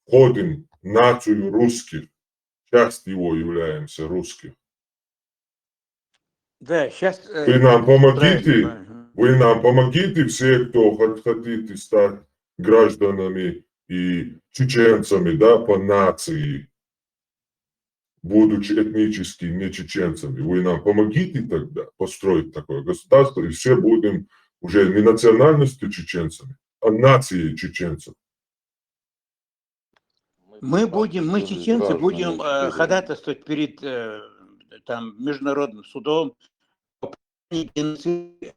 входим в нацию русских, часть его являемся русских. Да, сейчас... Вы нам помогите, все, кто хотите стать гражданами и чеченцами, да, по нации, будучи этнически не чеченцами. Вы нам помогите тогда построить такое государство, и все будем уже не национальностью чеченцами, а нацией чеченцев. Мы, чеченцы, будем ходатайствовать перед там, международным судом о геноциде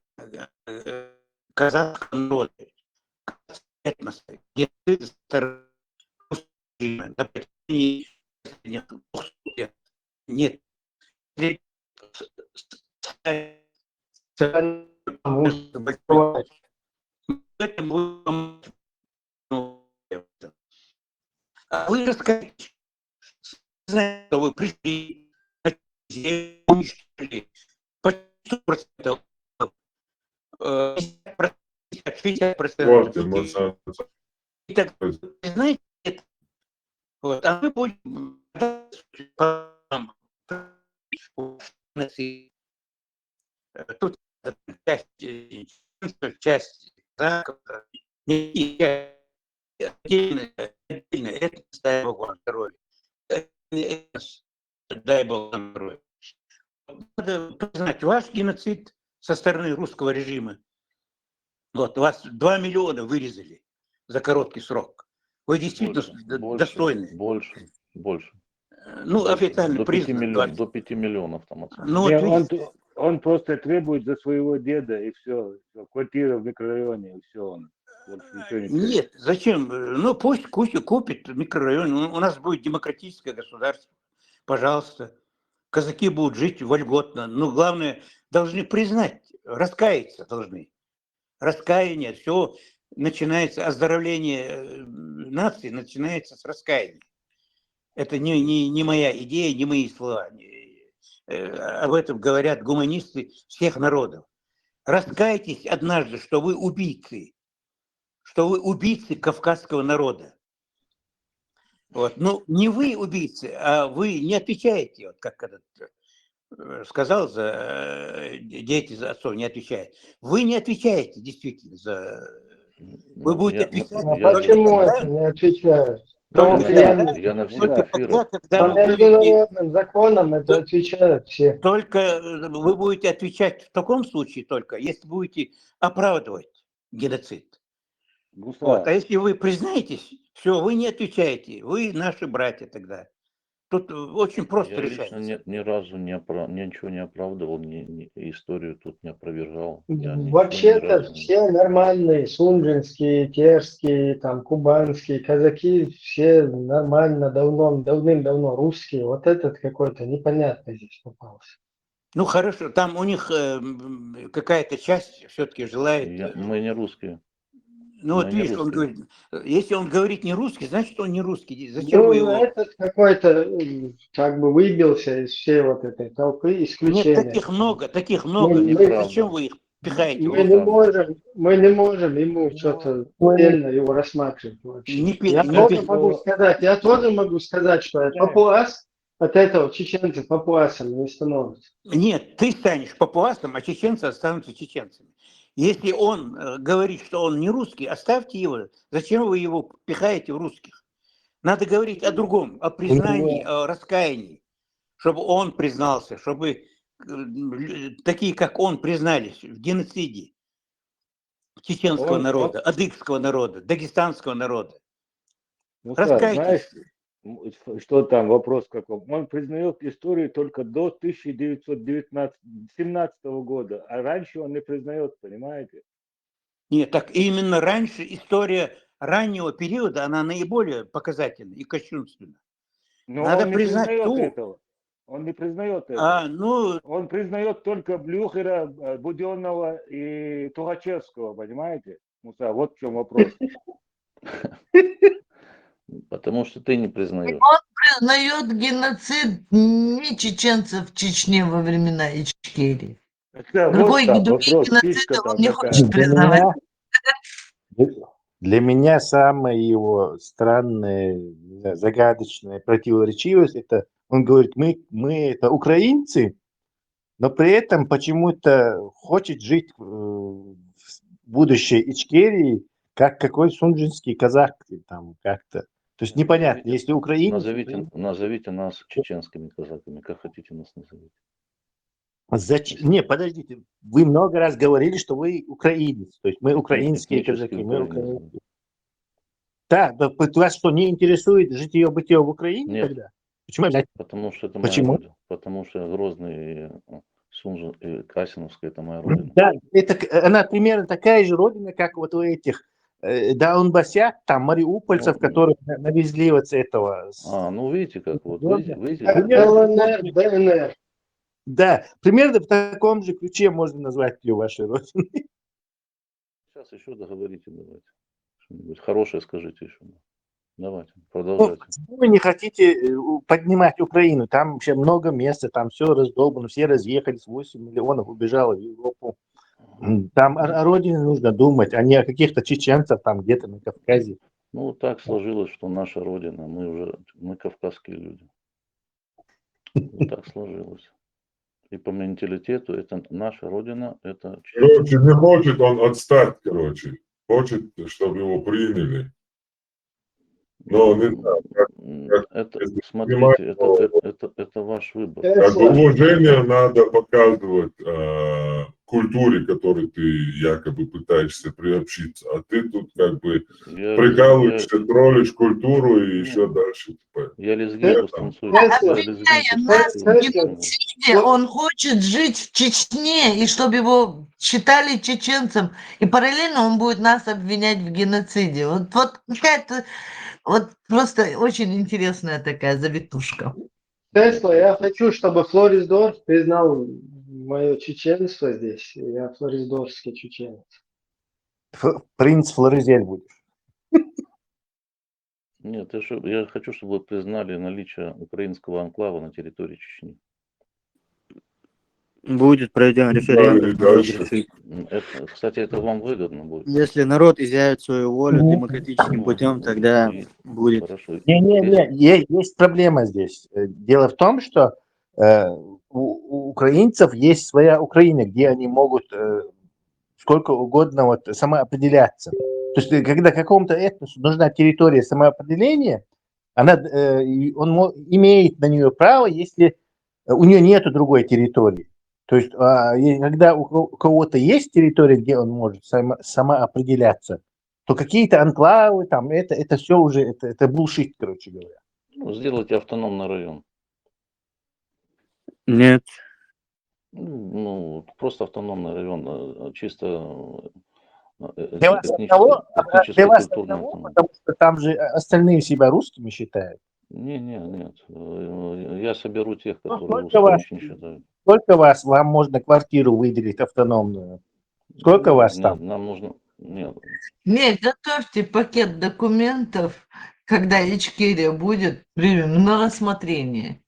казахского народа, этноса, геноцид на протяжении последних 200 лет. Нет. А вы расскажите, знаете, что вы пришли, уничтожили почти 100%, 60% и так, знаете, это, вот, а мы будем тут часть отдельно, это, дай Бог вам здоровья. Дай Бог вам здоровья. Надо признать, ваш геноцид со стороны русского режима. Вот, вас 2 миллиона вырезали за короткий срок. Вы действительно достойны. Больше. Ну, официально признано. До 5 миллионов там оценка. Ну, он просто требует за своего деда, и все. Квартира в микрорайоне, и все. Он Нет, зачем? Ну, пусть купит микрорайон. У нас будет демократическое государство. Пожалуйста. Казаки будут жить вольготно. Но главное, должны признать, раскаяться должны. Раскаяние, все начинается, оздоровление нации начинается с раскаяния. Это не моя идея, не мои слова. Об этом говорят гуманисты всех народов. Раскайтесь однажды, что вы убийцы кавказского народа. Вот. Ну, не вы убийцы, а вы не отвечаете, вот как этот сказал за дети за отцов, не отвечает. Вы не отвечаете действительно за... Вы будете отвечать. Почему это не отвечают? Я на все эфиры. По международным законам это отвечают все. Только вы будете отвечать в таком случае только, если будете оправдывать геноцид. Вот. А если вы признаетесь, все, вы не отвечаете, вы наши братья тогда. Тут очень просто решается. Я лично ни разу ничего не оправдывал, историю тут не опровергал. Вообще-то все нормальные, сунжинские, терские, там, кубанские, казаки, все нормально, давным-давно русские. Вот этот какой-то непонятный здесь попался. Ну хорошо, там у них какая-то часть все-таки желает... Мы не русские. Ну вот видишь, он говорит, если он говорит не русский, значит он не русский. Зачем вы его... этот какой-то как бы выбился из всей вот этой толпы, исключения. Нет, таких много. Зачем вы их пихаете? Мы не можем ему что-то отдельно его рассматривать вообще. Я тоже могу сказать, что папуас от этого чеченцы папуасами не становятся. Нет, ты станешь папуасом, а чеченцы останутся чеченцами. Если он говорит, что он не русский, оставьте его. Зачем вы его пихаете в русских? Надо говорить о другом, о признании, о раскаянии. Чтобы он признался, чтобы такие, как он, признались в геноциде чеченского народа, адыгского народа, дагестанского народа. Раскайтесь. Знаешь, что там, вопрос какой? Он признает историю только до 1917 года, а раньше он не признает, понимаете? Нет, так именно раньше история раннего периода, она наиболее показательна и кощунственна. Но надо он признать не признает ту... этого. Он не признает этого. Он признает только Блюхера, Буденного и Тухачевского, понимаете? Муса, вот в чем вопрос. Потому что ты не признаешь. Он признает геноцид не чеченцев в Чечне во времена Ичкерии. Другой геноцид он не хочет признавать. Для меня самая его странная, не знаю, загадочная противоречивость, это он говорит, мы это украинцы, но при этом почему-то хочет жить в будущей Ичкерии, как какой сунжинский казах там как-то. То есть непонятно, если украинец... Назовите нас чеченскими казаками, как хотите нас назовите. Зачем? Не, подождите, вы много раз говорили, что вы украинец, то есть мы украинские казаки, мы украинцы. Да, вас что, не интересует житие-бытие в Украине? Нет. Тогда? Почему? Потому что это Почему? моя родина. Потому что Грозный, Сунжин и Касиновская это моя родина. Да, она примерно такая же родина, как вот у этих даунбасяк, там мариупольцев, которые навезли вот с этого. Ну видите, как вот. ЛНР, ДНР. Да, примерно в таком же ключе можно назвать ее вашей родиной. Сейчас еще договорите, давайте. Что-нибудь хорошее скажите еще. Давайте, продолжайте. Вы не хотите поднимать Украину, там вообще много места, там все раздолбано, все разъехались, 8 миллионов убежало в Европу. Там о родине нужно думать, а не о каких-то чеченцах там где-то на Кавказе. Ну, так сложилось, что наша родина, мы кавказские люди. Вот так сложилось. И по менталитету это наша родина, это... Короче, не хочет он отстать, короче. Хочет, чтобы его приняли. Но не знаю, смотрите, это ваш выбор. Как уважение надо показывать культуре, которой ты якобы пытаешься приобщиться, а ты тут как бы прикалываешься, троллишь культуру и еще дальше. Типа. Я лезгинку станцую. Он хочет жить в Чечне, и чтобы его считали чеченцем, и параллельно он будет нас обвинять в геноциде. Вот какая-то, вот просто очень интересная такая завитушка. Тесла, я хочу, чтобы Флорисдорф признал мое чеченство здесь. Я флорисдорфский чеченец. Принц Флоризель будешь. Нет, я хочу, чтобы вы признали наличие украинского анклава на территории Чечни. Будет проведен референдум. Кстати, это вам выгодно будет. Если народ изъявит свою волю демократическим путем, тогда будет. Хорошо. Не, есть проблема здесь. Дело в том, что у украинцев есть своя Украина, где они могут сколько угодно вот самоопределяться. То есть, когда какому-то этносу нужна территория самоопределения, он имеет на нее право, если у нее нет другой территории. То есть, когда у кого-то есть территория, где он может самоопределяться, то какие-то анклавы, там, это все уже, это булшит, короче говоря. Ну, сделайте автономный район. Нет. Ну, просто автономный район, чисто Для вас одного, потому что там же остальные себя русскими считают. Нет. Я соберу тех, которые русскими не считают. Сколько вам можно квартиру выделить автономную? Сколько вас там? Нам нужно... Нет, готовьте пакет документов, когда Ичкерия будет на рассмотрение.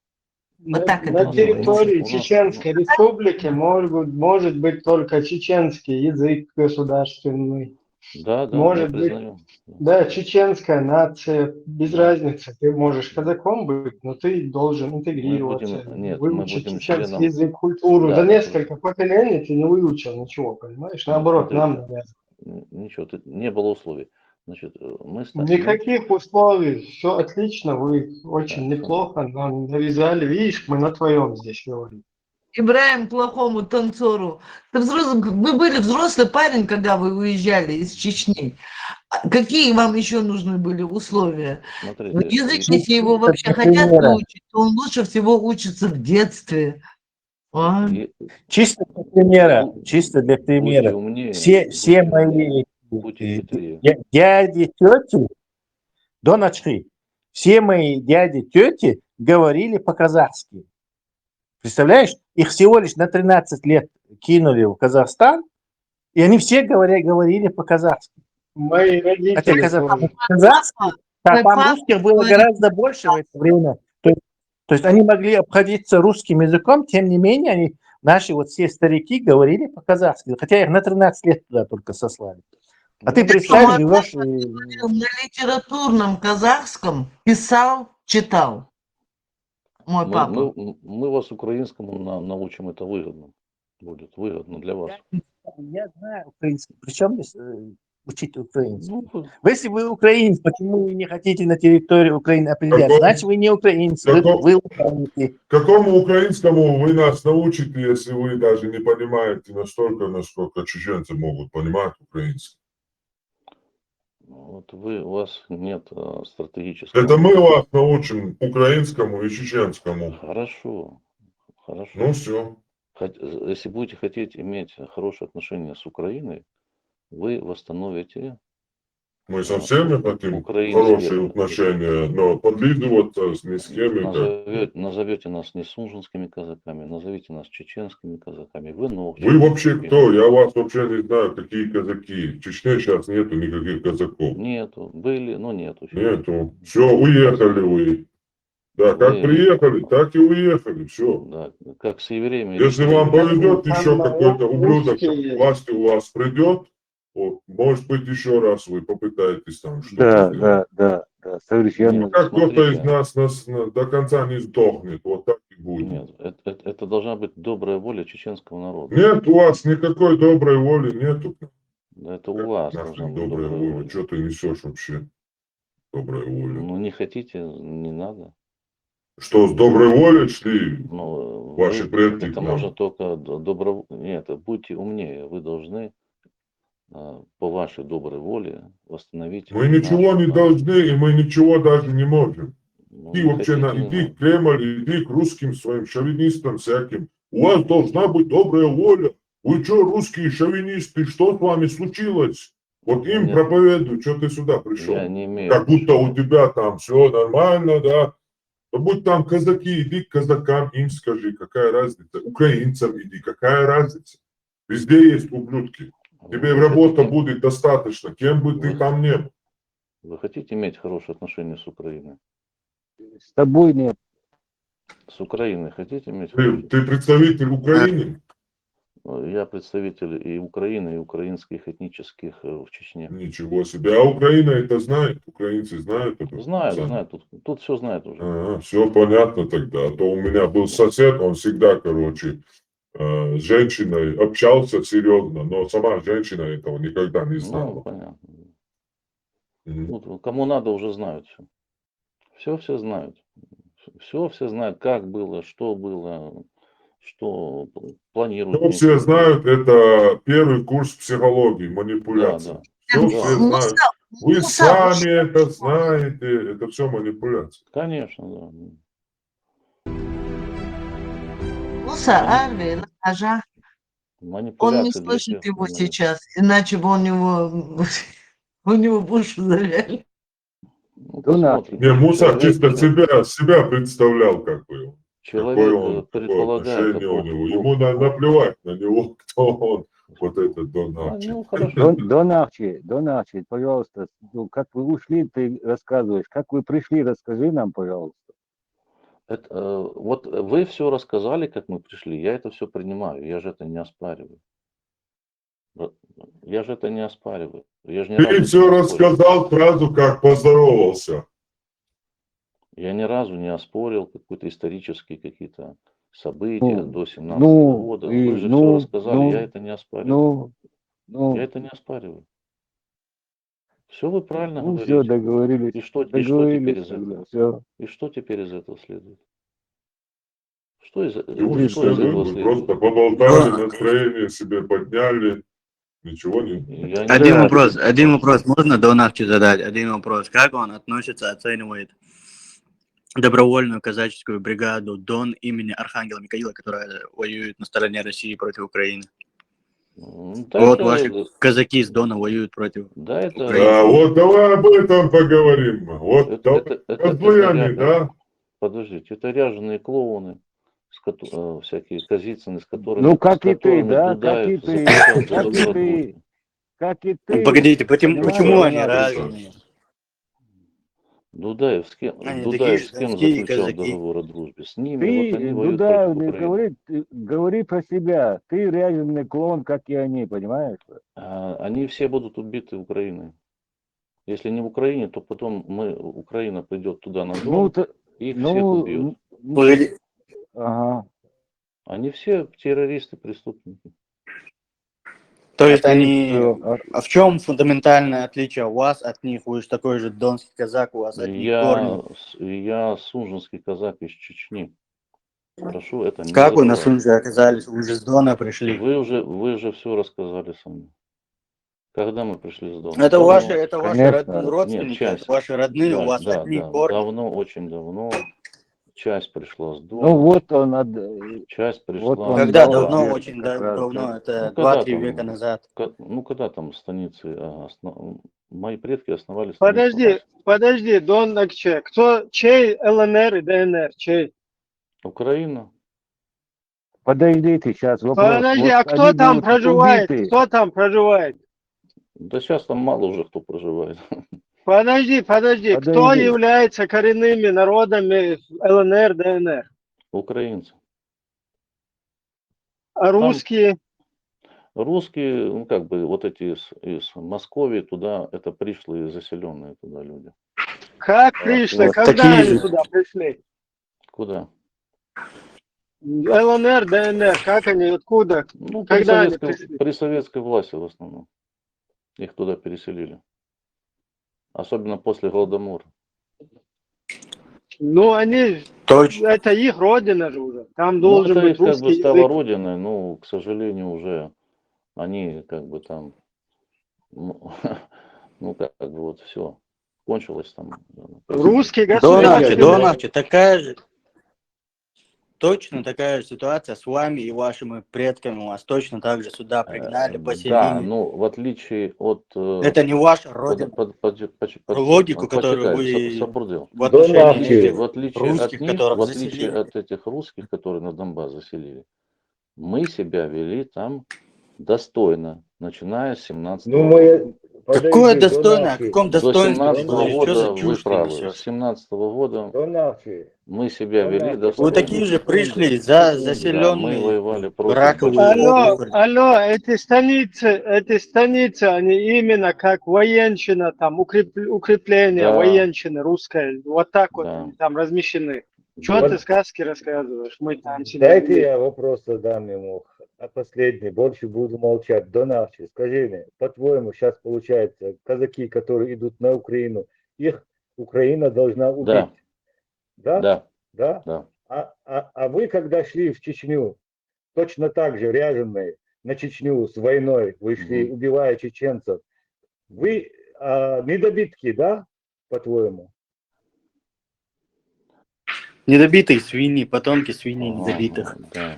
Вот так на территории Чеченской Республики может быть только чеченский язык государственный. Да, может быть, да, чеченская нация, без разницы. Ты можешь казаком быть, но ты должен интегрироваться, выучить чеченский язык, культуру. За несколько поколений ты не выучил ничего, понимаешь? Наоборот, нам навязано. Ничего, не было условий. Значит, никаких условий, все отлично, вы очень неплохо нам навязали. Видишь, мы на твоем здесь говорим. Ибраим плохому танцору. Вы были взрослый парень, когда вы уезжали из Чечни. Какие вам еще нужны были условия? Смотрите, язык, если его вообще хотят выучить, то он лучше всего учится в детстве. Чисто для примера. Все мои дяди, тети, доночки, все мои дяди, тети говорили по-казахски. Представляешь? Их всего лишь на 13 лет кинули в Казахстан, и они все говорили по-казахски. Мои родители. Хотя казахский, а по-русски было гораздо больше в это время. То есть они могли обходиться русским языком, тем не менее, наши вот все старики говорили по-казахски, хотя их на 13 лет туда только сослали. А ты Ну, представь, Мой живешь... папа на литературном казахском писал, читал. Мой папа. мы вас украинскому научим, это выгодно. Будет выгодно для вас. Я знаю украинский. Причем здесь учить украинский? Ну, Если вы украинец, почему вы не хотите на территории Украины определяться? Какого- Значит, вы не украинец, вы лукавите. Какому украинскому вы нас научите, если вы даже не понимаете настолько, насколько чеченцы могут понимать украинский? вот у вас нет стратегического. Это мы вас научим украинскому и чеченскому. Хорошо, хорошо. Ну все. Если будете хотеть иметь хорошие отношения с Украиной, вы восстановите Мы со всеми хотим украинские- хорошие отношения, но подлизываться ни с кем это... назовете нас не сунжинскими казаками, назовите нас чеченскими казаками. Вы Вы вообще кто? Я вас вообще не знаю, какие казаки. В Чечне сейчас нету никаких казаков. Нету, были, но нету. Нету. Все, уехали вы. Да, как Вы- приехали, так и уехали. Все. Да, как с евреями. Если или с вам евреями. повезет, Там еще какой-то ублюдок русские- к власти у вас придет, вот, может быть, еще раз вы попытаетесь там что-то Да, сделать. да, совершенно. Нет. Как кто-то из Смотрите. нас до конца не сдохнет, вот так и будет. Нет, это должна быть добрая воля чеченского народа. Нет у вас никакой доброй воли, нету. Это у вас должна Нахрен быть добрая добрая воля. воля. Что ты несешь вообще? Добрая воля. Ну, не хотите, не надо. Что, с доброй волей шли Ну, ваши предки к это нам? можно только добро... Нет, будьте умнее. Вы должны по вашей доброй воле восстановить... Мы ничего не должны, и мы ничего даже не можем. Ну, Иди не вообще хотите, не иди надо. в Кремль, иди к русским своим шовинистам всяким. У вас должна быть добрая воля. Вы что, русские шовинисты, что с вами случилось? Вот им Нет. проповедуй, что ты сюда пришел. Я не имею... Как будто у тебя там все нормально, да. Да будь там казаки, иди к казакам, им скажи, какая разница. Украинцам иди, какая разница. Везде есть ублюдки. Тебе Вы работа хотите- будет достаточно, кем бы ты Вы- там не был. Вы хотите иметь хорошие отношения с Украиной? С тобой нет. С Украиной хотите иметь хорошие Ты представитель Украины? Я представитель и Украины, и украинских этнических в Чечне. Ничего себе. А Украина это знает? Украинцы знают это? Знают, Сами? знают. Тут все знают уже. Все понятно тогда. А то у меня был сосед, он всегда, короче, с женщиной общался серьезно, но сама женщина этого никогда не Ну, знала. понятно. Мгм. Вот, кому надо, уже знают все. Все знают. Все знают, как было, что планируют. Что все знают, это первый курс психологии, манипуляции. Да. Все Да. все Ну, знают. Вы сами это знаете, это все манипуляция. Конечно, да. Муса Арви, Нажа. Он Манипуляции не для слышит тех, его кто знает. сейчас, иначе бы у него уши завяли. Ну, Донат. посмотрим. Не, Муса Человек, чисто себя представлял, как бы. Какое человек он, какое предполагает, отношение у него. Бог- Ему наплевать на него, кто он, вот этот Дональд. Ну, хорошо. Донарчи, пожалуйста, ну, как вы ушли, ты рассказываешь. Как вы пришли, расскажи нам, пожалуйста. Вот вы все рассказали, как мы пришли. Я это все принимаю. Я же это не оспариваю. Я же это не оспариваю. Я же ни разу Ты не все оспорил. рассказал сразу, как поздоровался. Я ни разу не оспорил какие-то исторические какие-то события Ну, до 17 ну, года. и- Вы же ну, все рассказали, ну, я это не оспариваю. Ну, Я это не оспариваю. Все вы правильно ну говорите. все, договорились. И что теперь из тогда, этого? все. И что теперь из этого следует? Что из Его этого вы следует? просто поболтали, настроение себе подняли. Ничего не... Я не Один знаю. вопрос можно Донавчи задать? Один вопрос. Как он относится, оценивает добровольную казаческую бригаду Дон имени Архангела Михаила, которая воюет на стороне России против Украины? Да, Вот это- ваши казаки с Дона воюют против Да, это... Да, вот давай об этом поговорим. Вот козлы они, да? Подождите, это ряженые клоуны, всякие Казицыны, с которыми... Ну, как с и ты, которыми да, Дудаев как и ты, заключал как и договор о ты. дружбе. Как и Ну, ты. погодите, Понимаешь, почему они Донат? разные? Дудаев с кем, Они такие Дудаев же с кем донские заключал казаки. договор о дружбе? С ними, вот они Ты, воюют Дуда, против Украины. говори про себя. Ты ряженый клон, как и они, понимаешь? Они все будут убиты Украиной. Если не в Украине, то потом Украина придет туда на Ну, Дон, их всех ну, убьет. Погоди, ага. Они все террористы, преступники. то есть ты они... что? А в чем фундаментальное отличие у вас от них? Вы же такой же донский казак, у вас от них корни. Я сунжинский казак из Чечни. Прошу это не Как вы на забывать. Сунже оказались? Вы же с Дона пришли. Вы уже все рассказали со мной. Когда мы пришли с Дона? Это Давно. ваши Конечно. родственники, часть. это ваши родные, у Да, вас да, одни да. корни. Давно, очень давно. Часть пришла с Дона. Ну вот он, Часть пришла. вот он Когда дал давно, ответ очень как раз, давно, да. это когда 2-3 там? века назад. Когда там станицы? Мои предки основали станицу. Подожди, Дон Акче. Чей ЛНР и ДНР? Чей? Украина. Подождите, сейчас вопрос. Подожди, Вот а кто они там будут проживает? убиты. Кто там проживает? Да сейчас там мало уже кто проживает. Подожди. Кто Подожди. является коренными народами ЛНР, ДНР? Украинцы. А русские? Русские, ну как бы вот эти из Москвы туда, это пришлые заселенные туда люди. Как пришли? вот Когда такие они же. туда пришли? Куда? ЛНР, ДНР, как они, откуда? Ну, Когда они пришли? при советской власти в основном. Их туда переселили. Особенно после Голодомора. Ну, они, Точно. это их родина же уже. Там Ну, должен это быть их как бы русский стало язык. родиной, но, к сожалению, уже они как бы там, ну как бы вот все, кончилось там. Русский государственный. Донавчи, такая же. Точно такая же ситуация с вами и вашими предками. Вас точно так же сюда пригнали, Да, поселили. ну в отличие от... Это не ваша родина. Логику, которую вы Сабурдел. в отношении этих В отличие русских, от них, которых в отличие заселили. от этих русских, которые на Донбасс заселили, мы себя вели там достойно, начиная с 17 года. Какое достойное? О каком До достоинстве 17 ты говоришь? Что за года вы чушь ты правы. С несешь? 17 года мы себя вели Вы достойно. такие же пришли за Да, мы заселенные воевали против раковые большевиков. Алло, эти станицы, они именно как военщина, там укрепление Да. военщины русской, вот так вот Да. они там размещены. Чего Да. ты сказки рассказываешь? Мы там себя Дайте вели. я вопрос задам ему, а последний, больше буду молчать. Донавчи, скажи мне, по-твоему, сейчас получается, казаки, которые идут на Украину, их Украина должна убить? Да. Да? Да. Да? Да. А вы, когда шли в Чечню, точно так же ряженые на Чечню с войной, вы шли, убивая чеченцев, вы недобитки, да, по-твоему? Недобитые свиньи, потомки свиней недобитых. Да.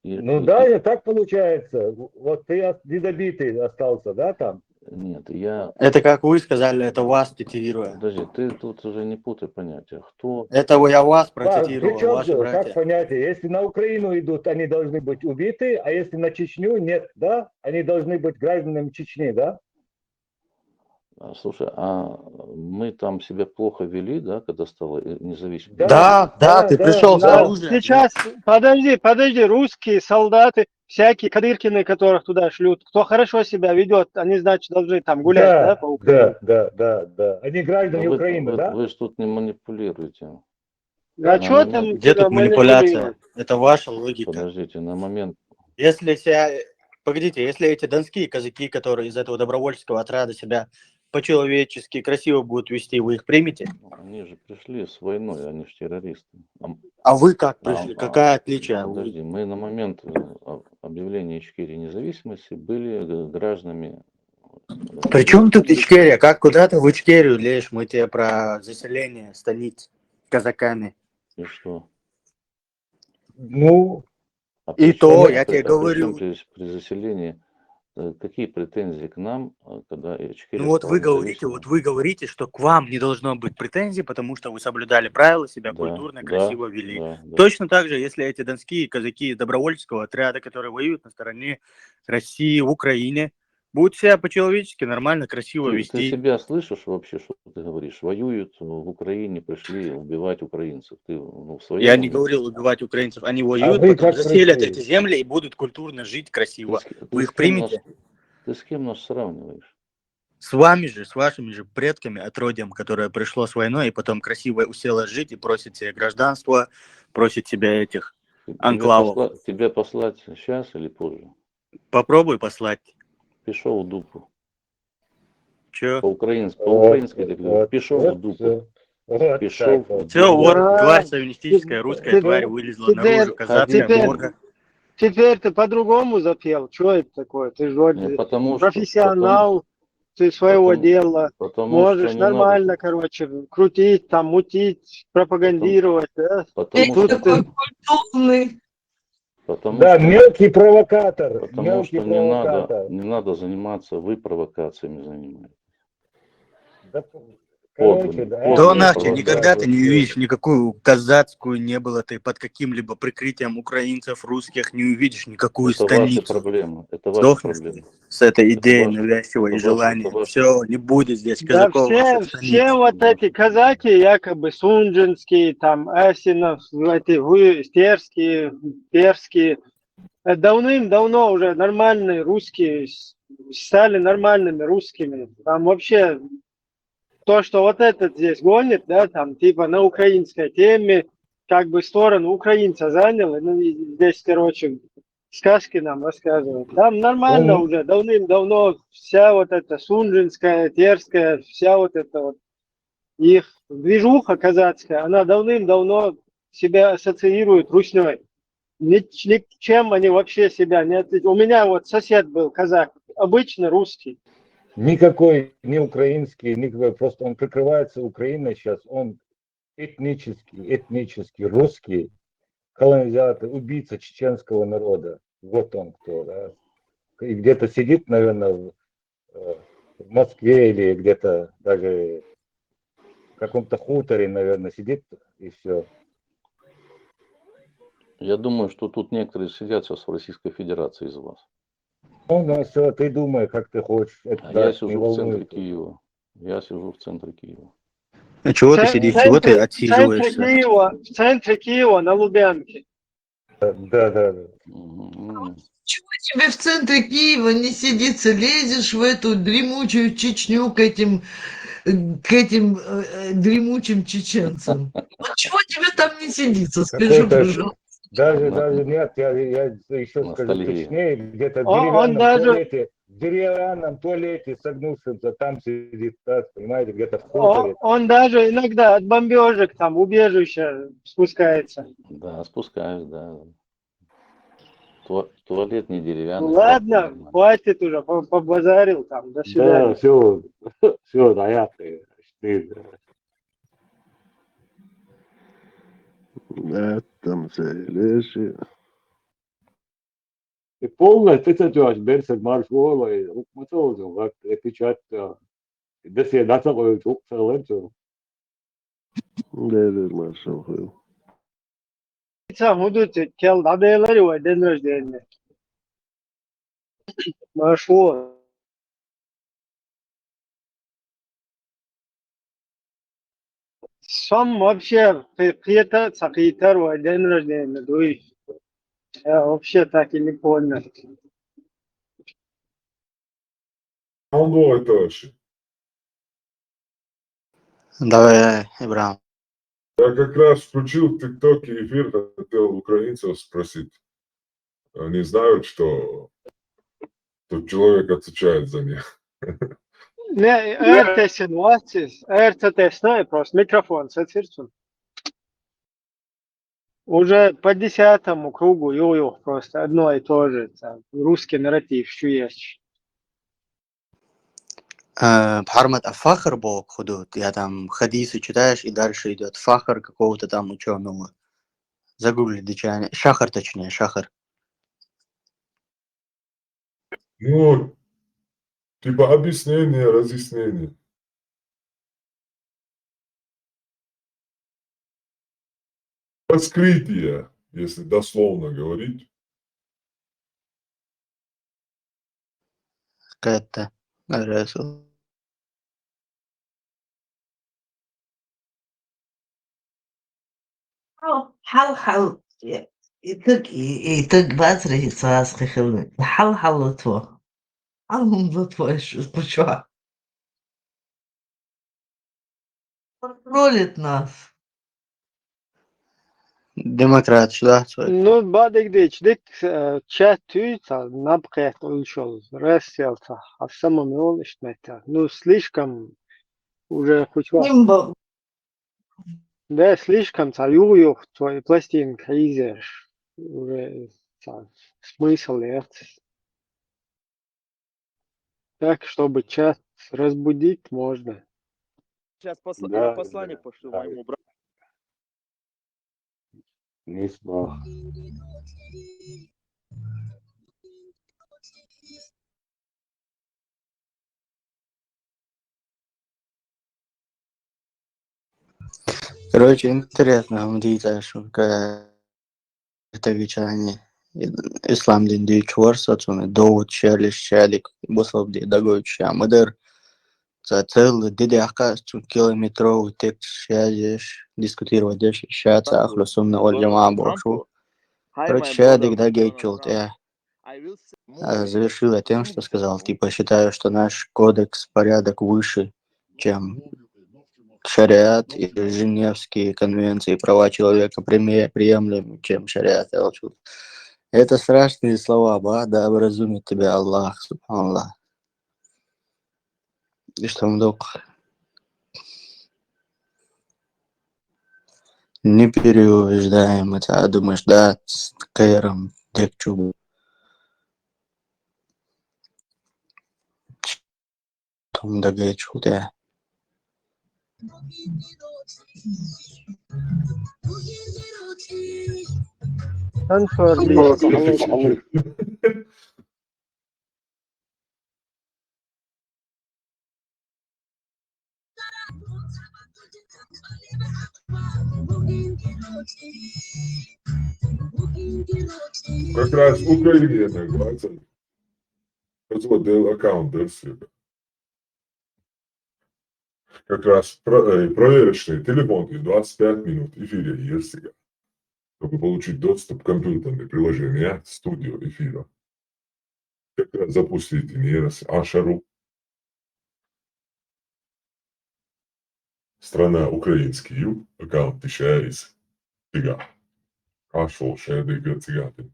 Ну да, так получается. Вот ты недобитый остался, да, там? Нет, я... Это как вы сказали, это вас цитирую. Подожди, ты тут уже не путай понятия. Кто? Это я вас Да, процитировал, причем ваши же, братья. как понятие, если на Украину идут, они должны быть убиты, а если на Чечню, нет, да? Они должны быть гражданами Чечни, да? Слушай, а мы там себя плохо вели, да, когда стало независимо? Да, ты пришел с Да, оружием. сейчас, подожди, русские солдаты, всякие Кадыркины, которых туда шлют, кто хорошо себя ведет, они, значит, должны там гулять, да, по Украине? Да. Они граждане Украины, да? Вы же тут не манипулируете. А что там Где тут манипуляция? Это ваша логика. Подождите, на момент... Погодите, если эти донские казаки, которые из этого добровольческого отряда себя по-человечески красиво будут вести, вы их примете? Они же пришли с войной, они же террористы. А вы как пришли? Какое отличие? Подожди, мы на момент объявления Ичкерии независимости были гражданами. При чем тут Ичкерия? Как куда ты в Ичкерию лезешь? Мы тебе про заселение станиц казаками. И что? Ну, И то, я тебе говорю. При заселении, какие претензии к нам, когда Ичкерия... Ну вот вы говорите, что к вам не должно быть претензий, потому что вы соблюдали правила, себя культурно, красиво вели. Да. Точно так же, если эти донские казаки добровольческого отряда, которые воюют на стороне России в Украине, Будут себя по-человечески нормально, красиво Ты вести. себя слышишь вообще, что ты говоришь? Воюют в Украине, пришли убивать украинцев. Ты в своем Я не уме? говорил убивать украинцев. Они А воюют, вы потом как заселят пришли? эти земли и будут культурно жить красиво. Ты Вы с их кем нас, примете? ты с кем нас сравниваешь? С вами же, с вашими же предками, отродьем, которое пришло с войной и потом красиво усело жить и просит себе гражданство, просит себе этих анклавов. Тебе послать сейчас или позже? Попробуй послать. Пішов в дупу. Че? По-украински так говорю. Пішов в дупу. Вот Пішов так вот. Все, вот Да. тварь совинистическая, русская тварь вылезла наружу, казацкая Теперь- морда. Теперь ты по-другому запел. Что это такое? Ты же вроде Потому что, профессионал, ты своего потому- дела. потому Можешь что не нормально, надо, короче, крутить, там, мутить, пропагандировать. Да? потому Тут что, Такой культурный. потому Да, что, мелкий провокатор. потому Мелкий что провокатор. не надо заниматься, вы провокациями занимаетесь. Да, короче, Подлыми, да. подлыми Да, Подлый Настя, провокатор. никогда ты не увидишь никакую казацкую, не было ты под каким-либо прикрытием украинцев, русских, не увидишь никакую Это ваши станицу. проблемы. Это ваши Сдохнешь проблемы. с этой Это идеей ваше- навязчивой и это ваше- желанием. это ваше. Все, не будет здесь Да, казаков все ваших станиц. вот эти казаки, якобы Сунжинские, там, Асинов, эти Стерские, Перские, давным-давно уже нормальные русские стали нормальными русскими. Там вообще то, что вот этот здесь гонит, да, там, типа на украинской теме, как бы сторону украинца занял, и, ну, и здесь, короче, сказки нам рассказывают. Там нормально Он- уже, давным-давно вся вот эта Сунжинская, Терская, вся вот эта вот их движуха казацкая, она давным-давно себя ассоциирует русней. Ничем они вообще себя не отличают. У меня вот сосед был казак, обычно русский. Никакой не украинский, никакой, просто он прикрывается Украиной сейчас, он этнический русский колонизатор, убийца чеченского народа. Вот он кто, да. И где-то сидит, наверное, в Москве или где-то даже в каком-то хуторе, наверное, сидит и все. Я думаю, что тут некоторые сидят сейчас в Российской Федерации из вас. Ну, все, ты думай, как ты хочешь. Это А да, я не сижу в волнует. центре Киева. Я сижу в центре Киева. А чего ты В сидишь, центре- чего ты в центре отсиживаешься? в центре Киева на Лубянке. Да. Мгм. Чего тебе в центре Киева не сидится? Лезешь в эту дремучую Чечню к этим дремучим чеченцам. Вот чего тебе там не сидится, скажи, Какой-то пожалуйста. Даже нет, я еще скажу Ностальгия. точнее, где-то в Он деревянном туалете согнувшемся, там сидит, так, понимаете, где-то в хуторе. Он даже иногда от бомбежек там убежища спускается. Да, спускаюсь, да. Туалет не Ну деревянный. ладно, нормально. хватит уже, побазарил там, до свидания. все, наятые. Там лежи. И полная тысяча берсек маршола, и рукматозом, как печать, да все нацелуют, целую. Лежи, маршал. Сам будут кел надоелari var день рождения. Машло. Сам вообще приятер var день рождения. Дуй. Я вообще так и не понял. Молдова товарищи. Давай, Ибрам. Я как раз включил в ТикТоке эфир, хотел украинцев спросить. Они знают, что тут человек отвечает за них. Ne, ertesin vatsiz, ertetesna просто микрофон сатирцун. Уже по 10-му кругу ю просто одно и то же. Там, русский нарратив, что есть. Бхармат Фахр Бог худут. Я там хадисы читаешь, и дальше идет Фахр какого-то там ученого. Загугли дичайно. Шахар точнее, Шахар. Ну, типа объяснение, разъяснение. Раскрытие, если дословно говорить. Какая-то РС. حل يتق بأسره ساس خيخلني حل تو حل تو إيش بشوا контролит нас. Демократ, что да? Ну, бадик дич, дик чат тюйца, напкет ушел, расселся, а в самом он ишмета. Ну, слишком уже хоть вас. Нимба. Да, слишком царюю твои пластинки изешь. Уже смысл нет. Так, чтобы чат разбудить можно. Сейчас Да, я послание да, пошлю да. моему брату. Не смог. Короче, интересно, говорится, что это вечеране İslam dindiği çuvarsa sonra doğu çelik bosop diye dagoy çamadır. За целый дедяка километровый текст связишь, дискутировать дальше, общаться, ахлюсумна ольджама бошу. Короче, Шадик дагейчул, я завершила тем, что сказал, типа, считаю, что наш кодекс, порядок выше, чем шариат и Женевские конвенции права человека приемлемы, чем шариат. Это страшные слова, да образумит тебя Аллах, субханаллах. И что, мдок, не переубеждаем это, а думаешь, да, с Каиром, Декчубу. Том дагайчул, да. Как раз в Украине называется. Позводил аккаунт, да, себе. Как раз проверочный телефон и 25 минут эфира есть сега, чтобы получить доступ к компьютерным приложениям студио эфира. Как раз запустите нейрос Ашару. Страна украинский юг, аккаунт тишайс. Сега. Ашол шедыга цигатин.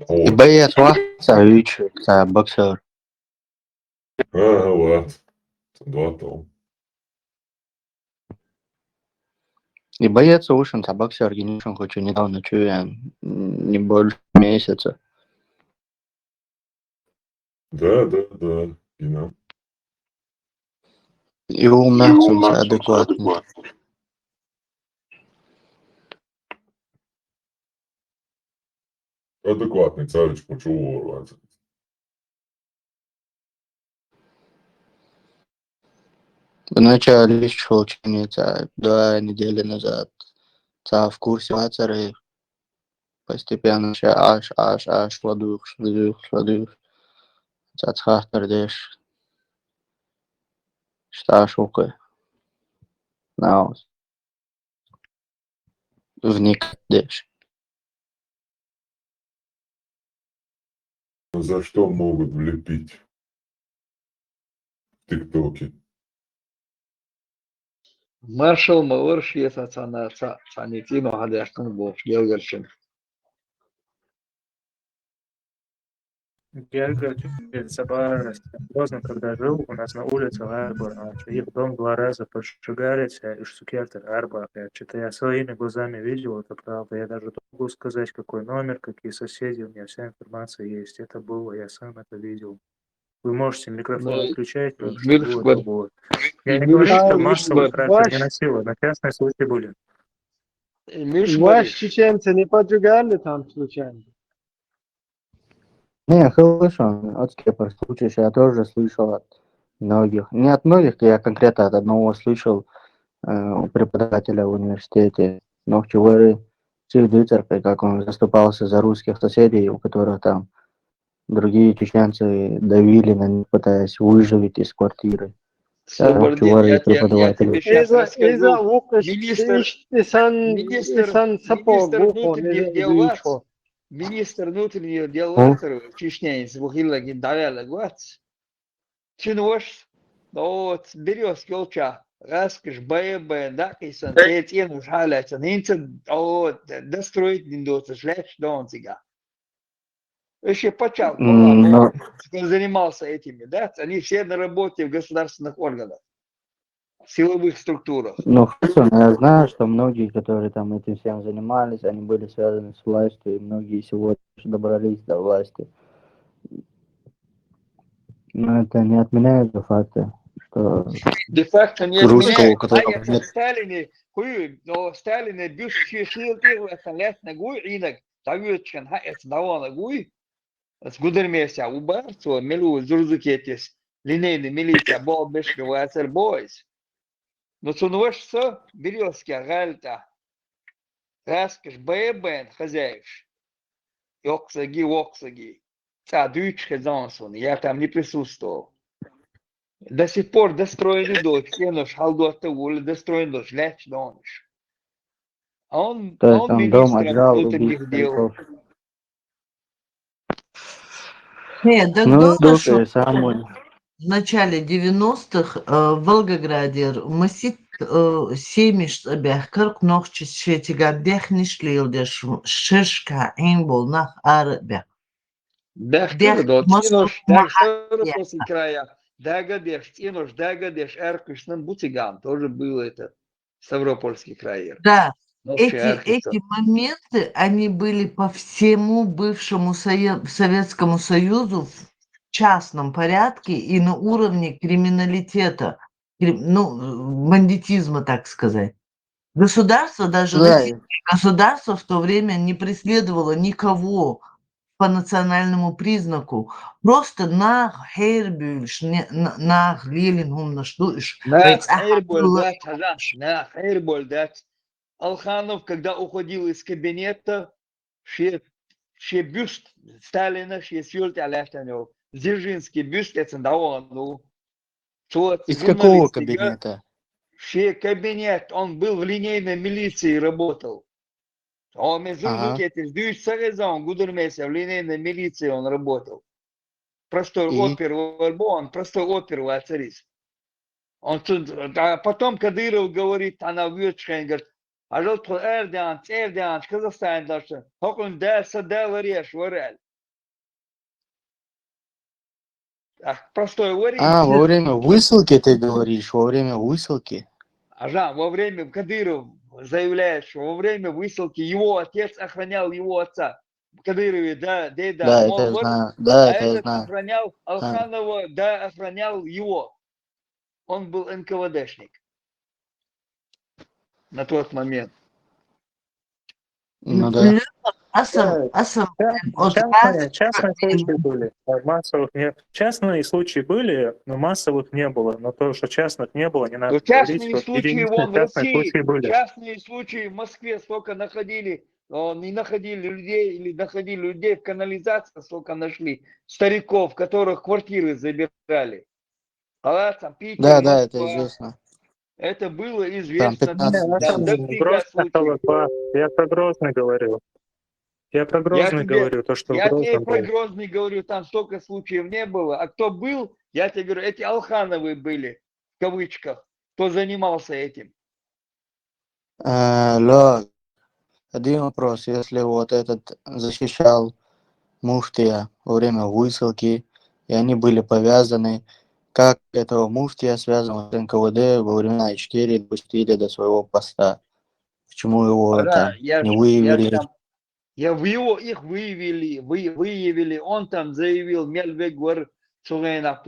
И боец Васа, Вичик, боксер. Вот. Два том. И боец Ушин, боксер, Генишин, хочу недавно чуем, не больше месяца. Да. Гена. И умнахсунся адекватный. Адекватный царич почему. Вначале еще ученица 2 недели назад. В курсе Ацары постепенно аж ладух. Цацхахтардеш. Шташука. Наус. Вникдеш. За что могут влепить в ТикТоке? Маршал Малыш есть санитину, гадяшком был, Гелгершин. Гельгер собрался поздно, когда жил у нас на улице Арбор, их дом 2 раза поджигались, и штукертер Арбор. Что-то я своими глазами видел, это правда. Я даже могу сказать, какой номер, какие соседи, у меня вся информация есть. Это было, я сам это видел. Вы можете микрофон включать, что было, то было. Я не говорю, что массово траты не носило, но частные случаи были. Ваш чеченцы не поджигали там случайно? Не, слышал, от скепер случаев я тоже слышал от многих. Не от многих, я конкретно от одного слышал у преподавателя в университете. Ногчевары Твиттере, как он заступался за русских соседей, у которых там другие чеченцы давили на них, пытаясь выживить из квартиры. Слободин, Чувары и я преподаватели. тебе сейчас Из-за расскажу. Лукаш Министр, исан сапог министр гухо, внутренних дел ВАЦ, министр внутренних дел ВАЦ, чечнец, Вухилла Гиндавяла ГВАЦ, чинош, вот, берез келча, раскаш, ББ, да, кисан, тетин уж халяться, нинца, вот, достроить ниндоца, шлять, донцига. Еще почал, Но, кто занимался этими, да, они все на работе в государственных органах, силовых структурах. ну, хорошо, но я знаю, что многие, которые там этим всем занимались, они были связаны с властью, и многие сегодня добрались до власти. Но это не отменяет факта, что Де-факто не русского, у отменяет. которого Hayır, нет. Stalin'i koyu, o Stalin'i düz şişil diyorlar, letne koy, inek, tavuğun hayat davana koy, скудермеся убарцу, милу зурзукетис, линейный милиция, бол бешки васер бойс. Но цунвашса, березки, гальта, раскаш, бэбэн, хозяев, оксаги. Дюч хазансон, я там не присутствовал. До сих пор достроенный дочь, кенош, халдуата ули, достроен дочь, ляч дониш. А он То есть он дом министром отжал, убил внутренних дел. стариков. Так Ну, было, иду, что сам он. в начале 90-х в Волгограде Масит семиш бяхкар ногчи шетига бяхниш лилдеш шишка имбол нах арбя. Бяхтыр, да, тинош, даг Ставропольский края, дагадеш, тинош, дагадеш, эркушнан бутиган, тоже было это, Ставропольский край. Да, Новчий эти моменты, они были по всему бывшему Советскому Союзу в частном порядке и на уровне криминалитета, ну, бандитизма, так сказать. Государство, даже Да, российское государство в то время не преследовало никого по национальному признаку. Просто nach Herbülsch, nach Ленин, на что Nach Эрбольдат. Алханов, когда уходил из кабинета, ще бюст Сталина, ще сюльт аляхтанев. Дзержинский бюст, это ну. из какого кабинета? Ще кабинет, он был в линейной милиции, работал. Он между дюш сарезон, гудермеся, в линейной милиции он работал. Простой опер, он простой опер, ацарист. Он тут, а потом Кадыров говорит, она вьючкой, говорит, а жёлтко Эрдян, Казахстан даже, хокун дальше режь, варель. Простой вариант. Во время высылки ты говоришь, во время высылки? Во время Кадыров заявляет, что во время высылки его отец охранял его отца. Кадырове, да, деда. Да, это я знаю. Да, это я знаю. Охранял Алханова, да, охранял его. Он был НКВДшник на тот момент. Ну да. Частные случаи были. Частные случаи были, но массовых не было. Но то, что частных не было, не надо говорить, Частные что случаи единичные в частные России, случаи были. частные случаи в Москве столько находили, не находили людей, или находили людей в канализации, столько нашли. Стариков, которых квартиры забирали. Там Питер, Да, Москва. это известно. Это было известно. Там 15 Я про Грозный говорю. Я про Грозный говорю, то, что я в тебе Грозном про был. Грозный говорю, там столько случаев не было. А кто был, я тебе говорю, эти Алхановы были, в кавычках, кто занимался этим. Лёг, один вопрос. Если вот этот защищал муфтия во время высылки, и они были повязаны, как этого муфтия связано с НКВД во времена Ичкерии допустили до своего поста? Почему его там не выявили? Их выявили, он там заявил, Мельвегвар Цулейна,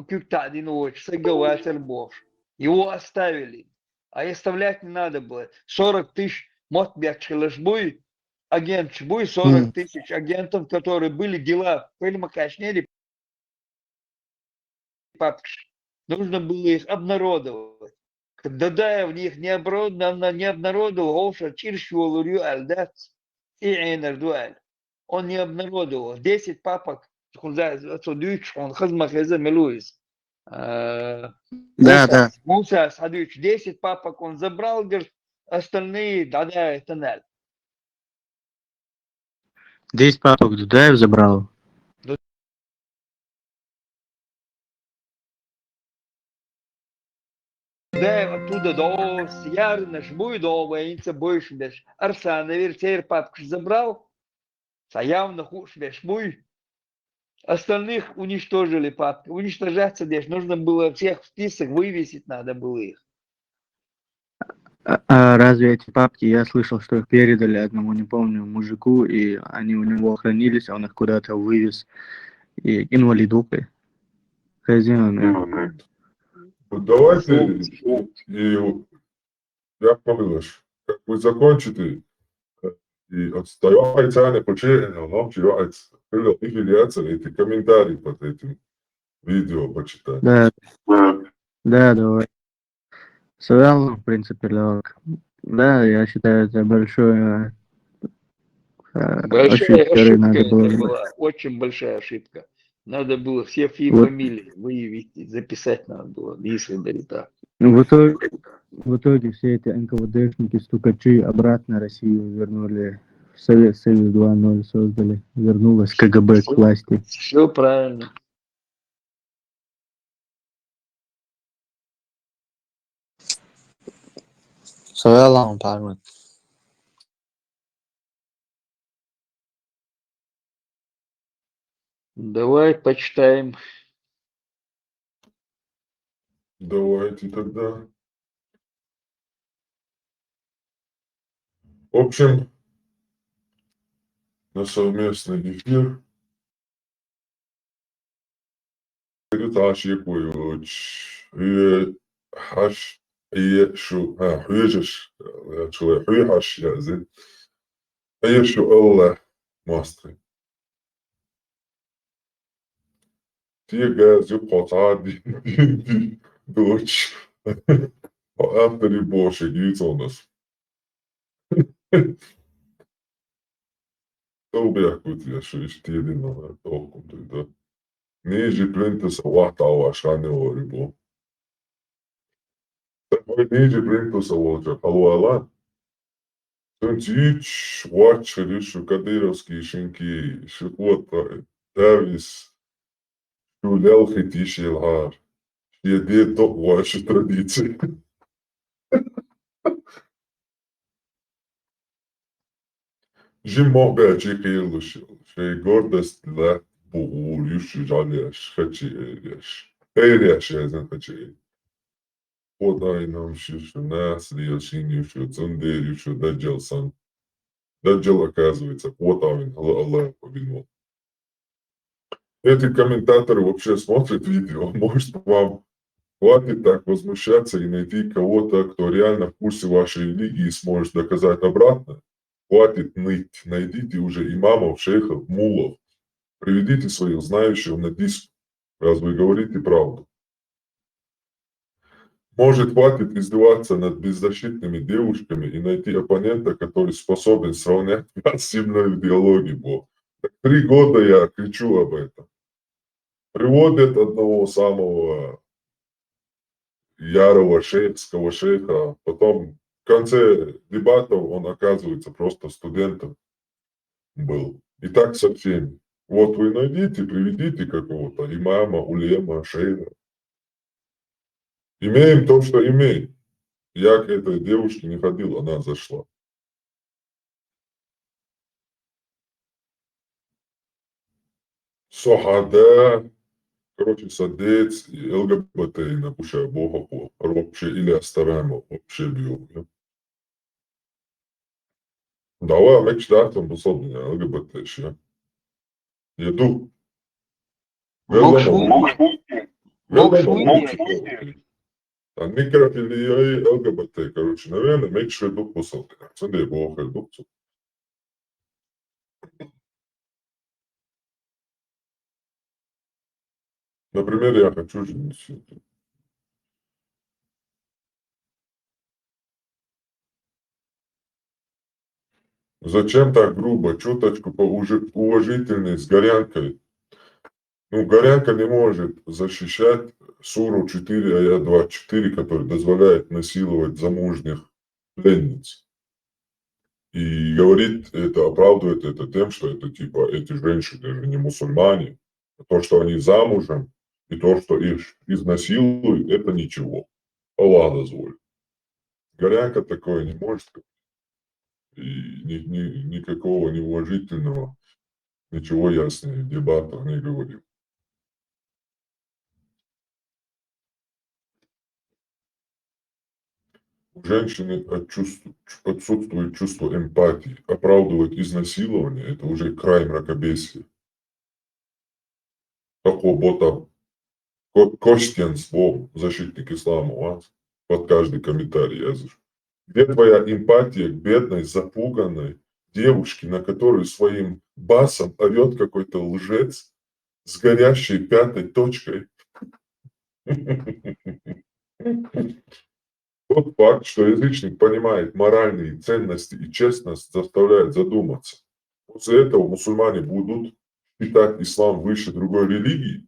его оставили, а и оставлять не надо было. 40 тысяч мотбяк челышбуй, агент чбуй, 40 тысяч агентов, которые были дела, нужно было их обнародовать. Когда в них не обнародовал, Олша Чиршволурю Альдац. и Эйнер он не обнародовал. 10 папок, он Хазмахеза Мелуис. Да. Муса Садович, 10 папок он забрал, говорит, остальные Дадаев тоннель. 10 папок Дудаев забрал. Дудаев оттуда до Ярна, Жбуй, до воинца больше беш. Арсан, наверное, папку забрал, явно хуш беш, Жбуй. Остальных уничтожили папки. Уничтожаться здесь нужно было всех в список, вывесить надо было их. А разве эти папки, я слышал, что их передали одному, не помню, мужику, и они у него хранились, а он их куда-то вывез и инвалидукой. Хозяин. Давайте, як помилиш, как вы закончите, и отстаивайте, не почему, но чего-то, эти комментарии под этим видео почитать. Да, давай. Все равно, в принципе, легок. Да, я считаю, это большое Большая ошибка надо это было. была, очень большая ошибка. Надо было все Вот. фамилии выявить, записать надо было, если да так. В итоге все эти НКВДшники, стукачи обратно Россию вернули. Совет Союз 2.0 создали. Вернулась КГБ к власти. Все правильно. So long time. Давай почитаем. Давайте тогда. В общем, на совместный эфир الله ماستري تيجاز يبقى تعدي دي دوتش after die Borsche geht anders. То бяхут я що іштіли на толком тогда. Ніжі плинтуса вахтава шане орибо. Ніжі плинтуса волча халуала. Тончич вачери що кадировські шинки, що кота Давіс, що лелхи тіші лгар. Є де то ваші традиції. Жимо бячи килушил, шей гордость лет бугул, юши жаляш, хачи эряш. Эряш язен хачи. Подай нам шишу нас, лиошин юшу, цундер юшу, даджал сан. Даджал оказывается, потавин, Аллах победил. Эти комментаторы вообще смотрят видео, может вам хватит так возмущаться и найти кого-то, кто реально в курсе вашей религии и сможет доказать обратно. Хватит ныть, найдите уже имамов, шейхов, мулов, приведите своих знающих на диск, раз вы говорите правду. Может, хватит издеваться над беззащитными девушками и найти оппонента, который способен сравнять вас с мной в диалоге, Бог. 3 года я кричу об этом. Приводят одного самого ярого шейхского шейха, потом в конце дебатов он оказывается просто студентом был. И так со всеми. Вот вы найдите, приведите какого-то имама, улема, шейха. Имеем то, что имеем. Я к этой девушке не ходил, она зашла. Сохада, короче, садец и ЛГБТ на пуша Бога по вообще или оставаемо вообще био. Давай мечтатам пособня ЛГБТ еще. Еду. А некрофилия и ЛГБТ, короче, наверное, меньше еду пособня. Цены Бога еду. Например, я хочу жениться. Зачем так грубо? Чуточку уважительней с Горянкой. Ну, Горянка не может защищать Суру 4, аят 24, который дозволяет насиловать замужних пленниц. И говорит, это оправдывает это тем, что это типа эти женщины же не мусульмане. То, что они замужем, и то, что их изнасилуют, это ничего. Аллах дозволит. Горянка такое не может. И никакого неуважительного, ничего яснее в дебатах не говорил. У женщины отсутствует чувство эмпатии. Оправдывать изнасилование – это уже край мракобесия. Такого бота Костянс, защитник ислама, у вас под каждый комментарий я зашел. Где твоя эмпатия к бедной, запуганной девушке, на которую своим басом орет какой-то лжец с горящей пятой точкой? Тот факт, что язычник понимает моральные ценности и честность, заставляет задуматься. После этого мусульмане будут считать ислам выше другой религии?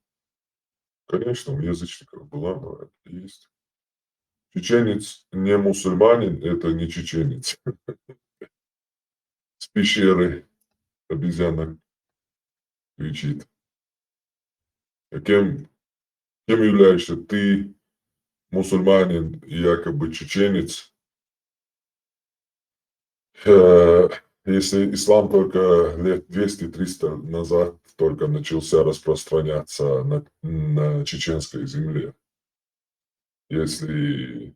Конечно, у язычников была мораль, есть. Чеченец не мусульманин, это не чеченец. С пещеры обезьяна кричит. А кем являешься ты, мусульманин, якобы чеченец, если ислам только лет 200-300 назад только начался распространяться на чеченской земле? Если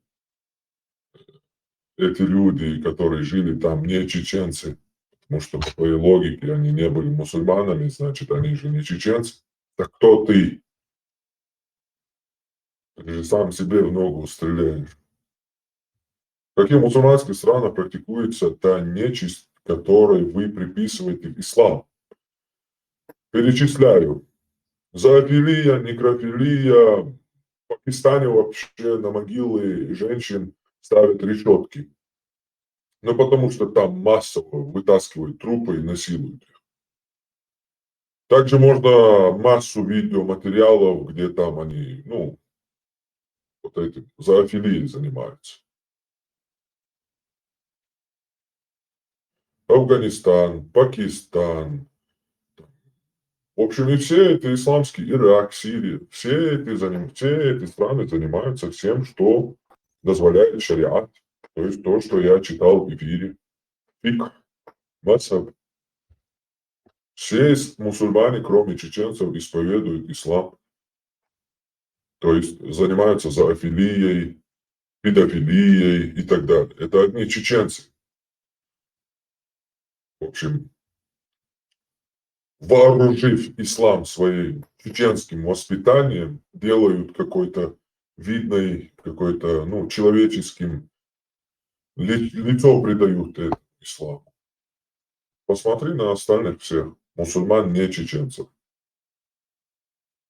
эти люди, которые жили там, не чеченцы, потому что по твоей логике они не были мусульманами, значит, они же не чеченцы. Так кто ты? Ты же сам себе в ногу стреляешь. В каких мусульманских странах практикуется та нечисть, которой вы приписываете ислам? Перечисляю. Зоофилия, некрофилия. В Пакистане вообще на могилы женщин ставят решетки. Ну, потому что там массово вытаскивают трупы и насилуют их. Также можно массу видеоматериалов, где там они, ну, вот этим, зоофилией занимаются. Афганистан, Пакистан. В общем, и все эти исламские, Ирак, Сирия, все эти страны занимаются всем, что дозволяет шариат. То есть то, что я читал в эфире. Фик, мазхаб. Все мусульмане, кроме чеченцев, исповедуют ислам. То есть занимаются зоофилией, педофилией и так далее. Это одни чеченцы. В общем, вооружив ислам своим чеченским воспитанием, делают какой-то видный, какой-то, ну, человеческим лицо придают этому исламу. Посмотри на остальных всех мусульман, не чеченцев.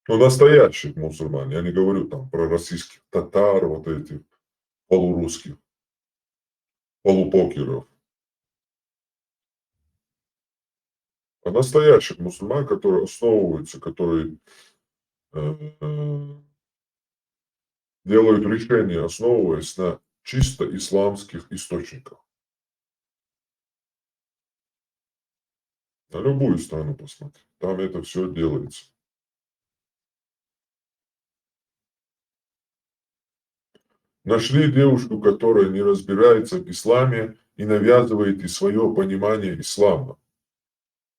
Ну, настоящих мусульман. Я не говорю там про российских татар, вот этих полурусских, полупокеров. А настоящих мусульман, которые основываются, которые делают решения, основываясь на чисто исламских источниках. На любую страну посмотри. Там это все делается. Нашли девушку, которая не разбирается в исламе и навязывает и свое понимание ислама.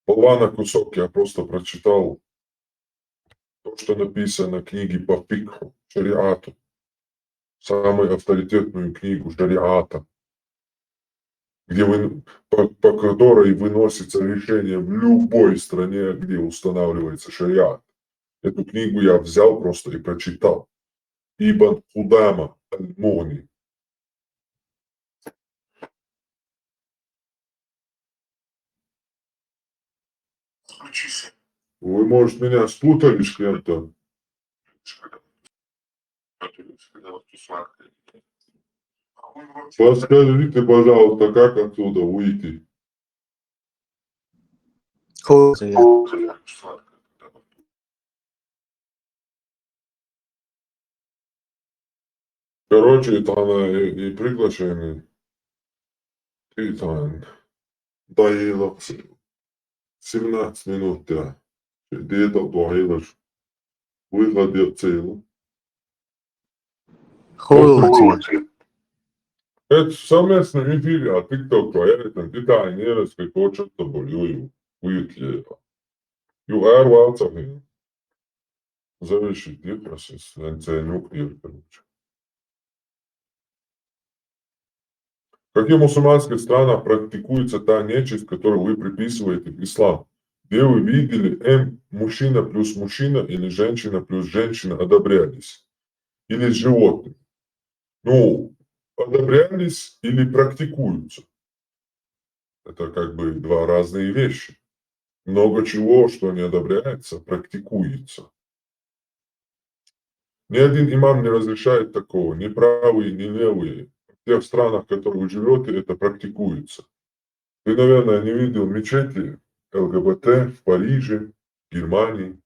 Полвана кусок я просто прочитал то, что написано в книге по фикху, шариату. Самую авторитетную книгу шариата, по которой выносится решение в любой стране, где устанавливается шариат. Эту книгу я взял просто и прочитал. Ибн Худама аль-Мугни. Вы, может, меня спутали с кем-то? Подскажите, пожалуйста, как отсюда выйти? Хуй цвет. Короче, там и приглашение. И там доело 17 минут, да. Где-то доелош. Выгодил целую. Хуй цвет. Это совместно эфире, а TikTok проектом детайнеры хочет с тобой уютливо. Югар Валцев. Завершить процесс. Короче. В каких мусульманских странах практикуется та нечисть, которую вы приписываете в ислам? Где вы видели мужчина плюс мужчина или женщина плюс женщина одобрялись? Или с животными? Ну, одобрялись или практикуются? Это как бы два разные вещи. Много чего, что не одобряется, практикуется. Ни один имам не разрешает такого, ни правые, ни левые. В тех странах, в которых вы живете, это практикуется. Ты, наверное, не видел мечети ЛГБТ в Париже, в Германии.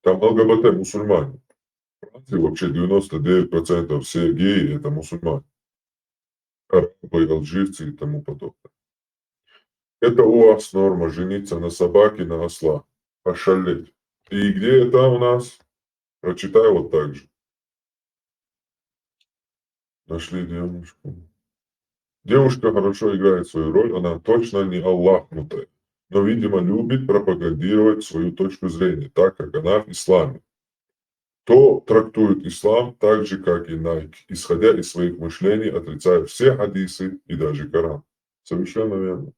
Там ЛГБТ мусульмане. В Франции вообще 99% все геи это мусульмане. Арабы, алжирцы и тому подобное. Это у вас норма жениться на собаке, на осла. Ошалеть. И где это у нас? Прочитай вот так же. Нашли девушку. Девушка хорошо играет свою роль, она точно не аллахнутая, но, видимо, любит пропагандировать свою точку зрения, так как она в исламе. То трактует ислам так же, как и Nike, исходя из своих мышлений, отрицая все хадисы и даже Коран. Совершенно верно.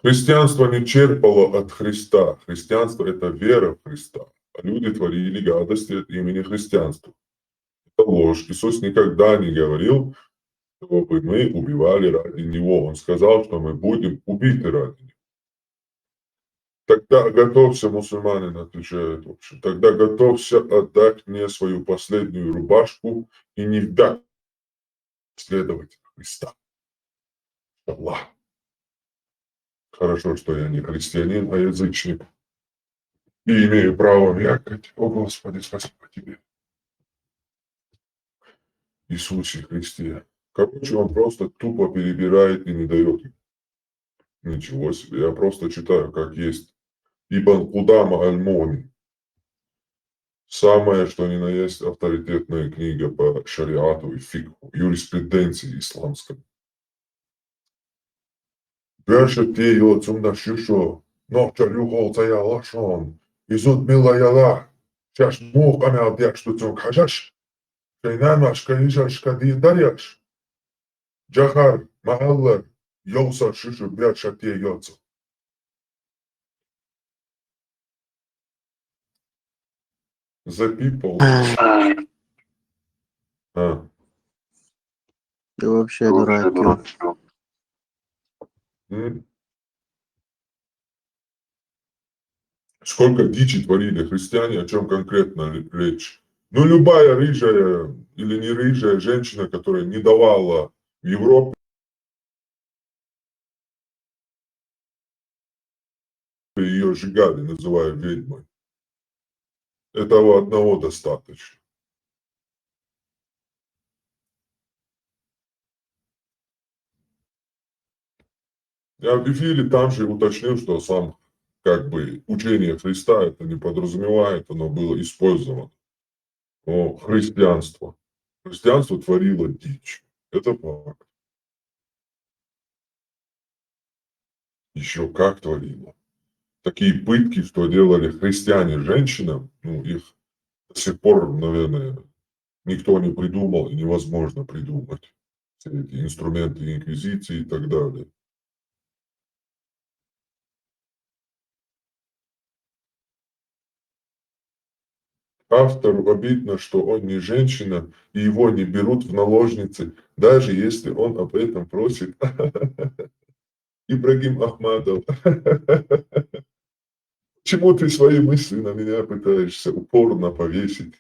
Христианство не черпало от Христа. Христианство – это вера в Христа. А люди творили гадости от имени христианства. Это ложь. Иисус никогда не говорил, чтобы мы убивали ради Него. Он сказал, что мы будем убиты ради Него. Тогда готовься, мусульманин отвечает, в общем. Тогда готовься отдать мне свою последнюю рубашку и не вдать следовать Христа. Аллах. Хорошо, что я не христианин, а язычник. И имею право вякать. О, Господи, спасибо Тебе. Иисусе Христе. Короче, он просто тупо перебирает и не дает. Ничего себе, я просто читаю, как есть. Ибн Кудама Аль-Муни. Самая, что ни на есть, авторитетная книга по шариату и фикху, юриспруденции исламской. Verset 10 zum das Shusho, noch der Juhol Zaya Lashon, Izud Mila Yala, Shash Muh Amel Diakstu zum Kajash, Shainamash Kajash Kadi Daryash, Jahar Mahallar, Yosa Shushu Verset 10. The people. Ты вообще дурак. Сколько дичи творили христиане, о чем конкретно речь? Ну, любая рыжая или не рыжая женщина, которая не давала в Европе, ее сжигали, называя ведьмой. Этого одного достаточно. Я в эфире там же уточнил, что сам как бы учение Христа это не подразумевает, оно было использовано. Но христианство творило дичь. Это факт. Еще как творило. Такие пытки, что делали христиане женщинам, ну, их до сих пор, наверное, никто не придумал и невозможно придумать. Все эти инструменты инквизиции и так далее. Автору обидно, что он не женщина, и его не берут в наложницы, даже если он об этом просит. Ибрагим Ахмадов. Почему ты свои мысли на меня пытаешься упорно повесить?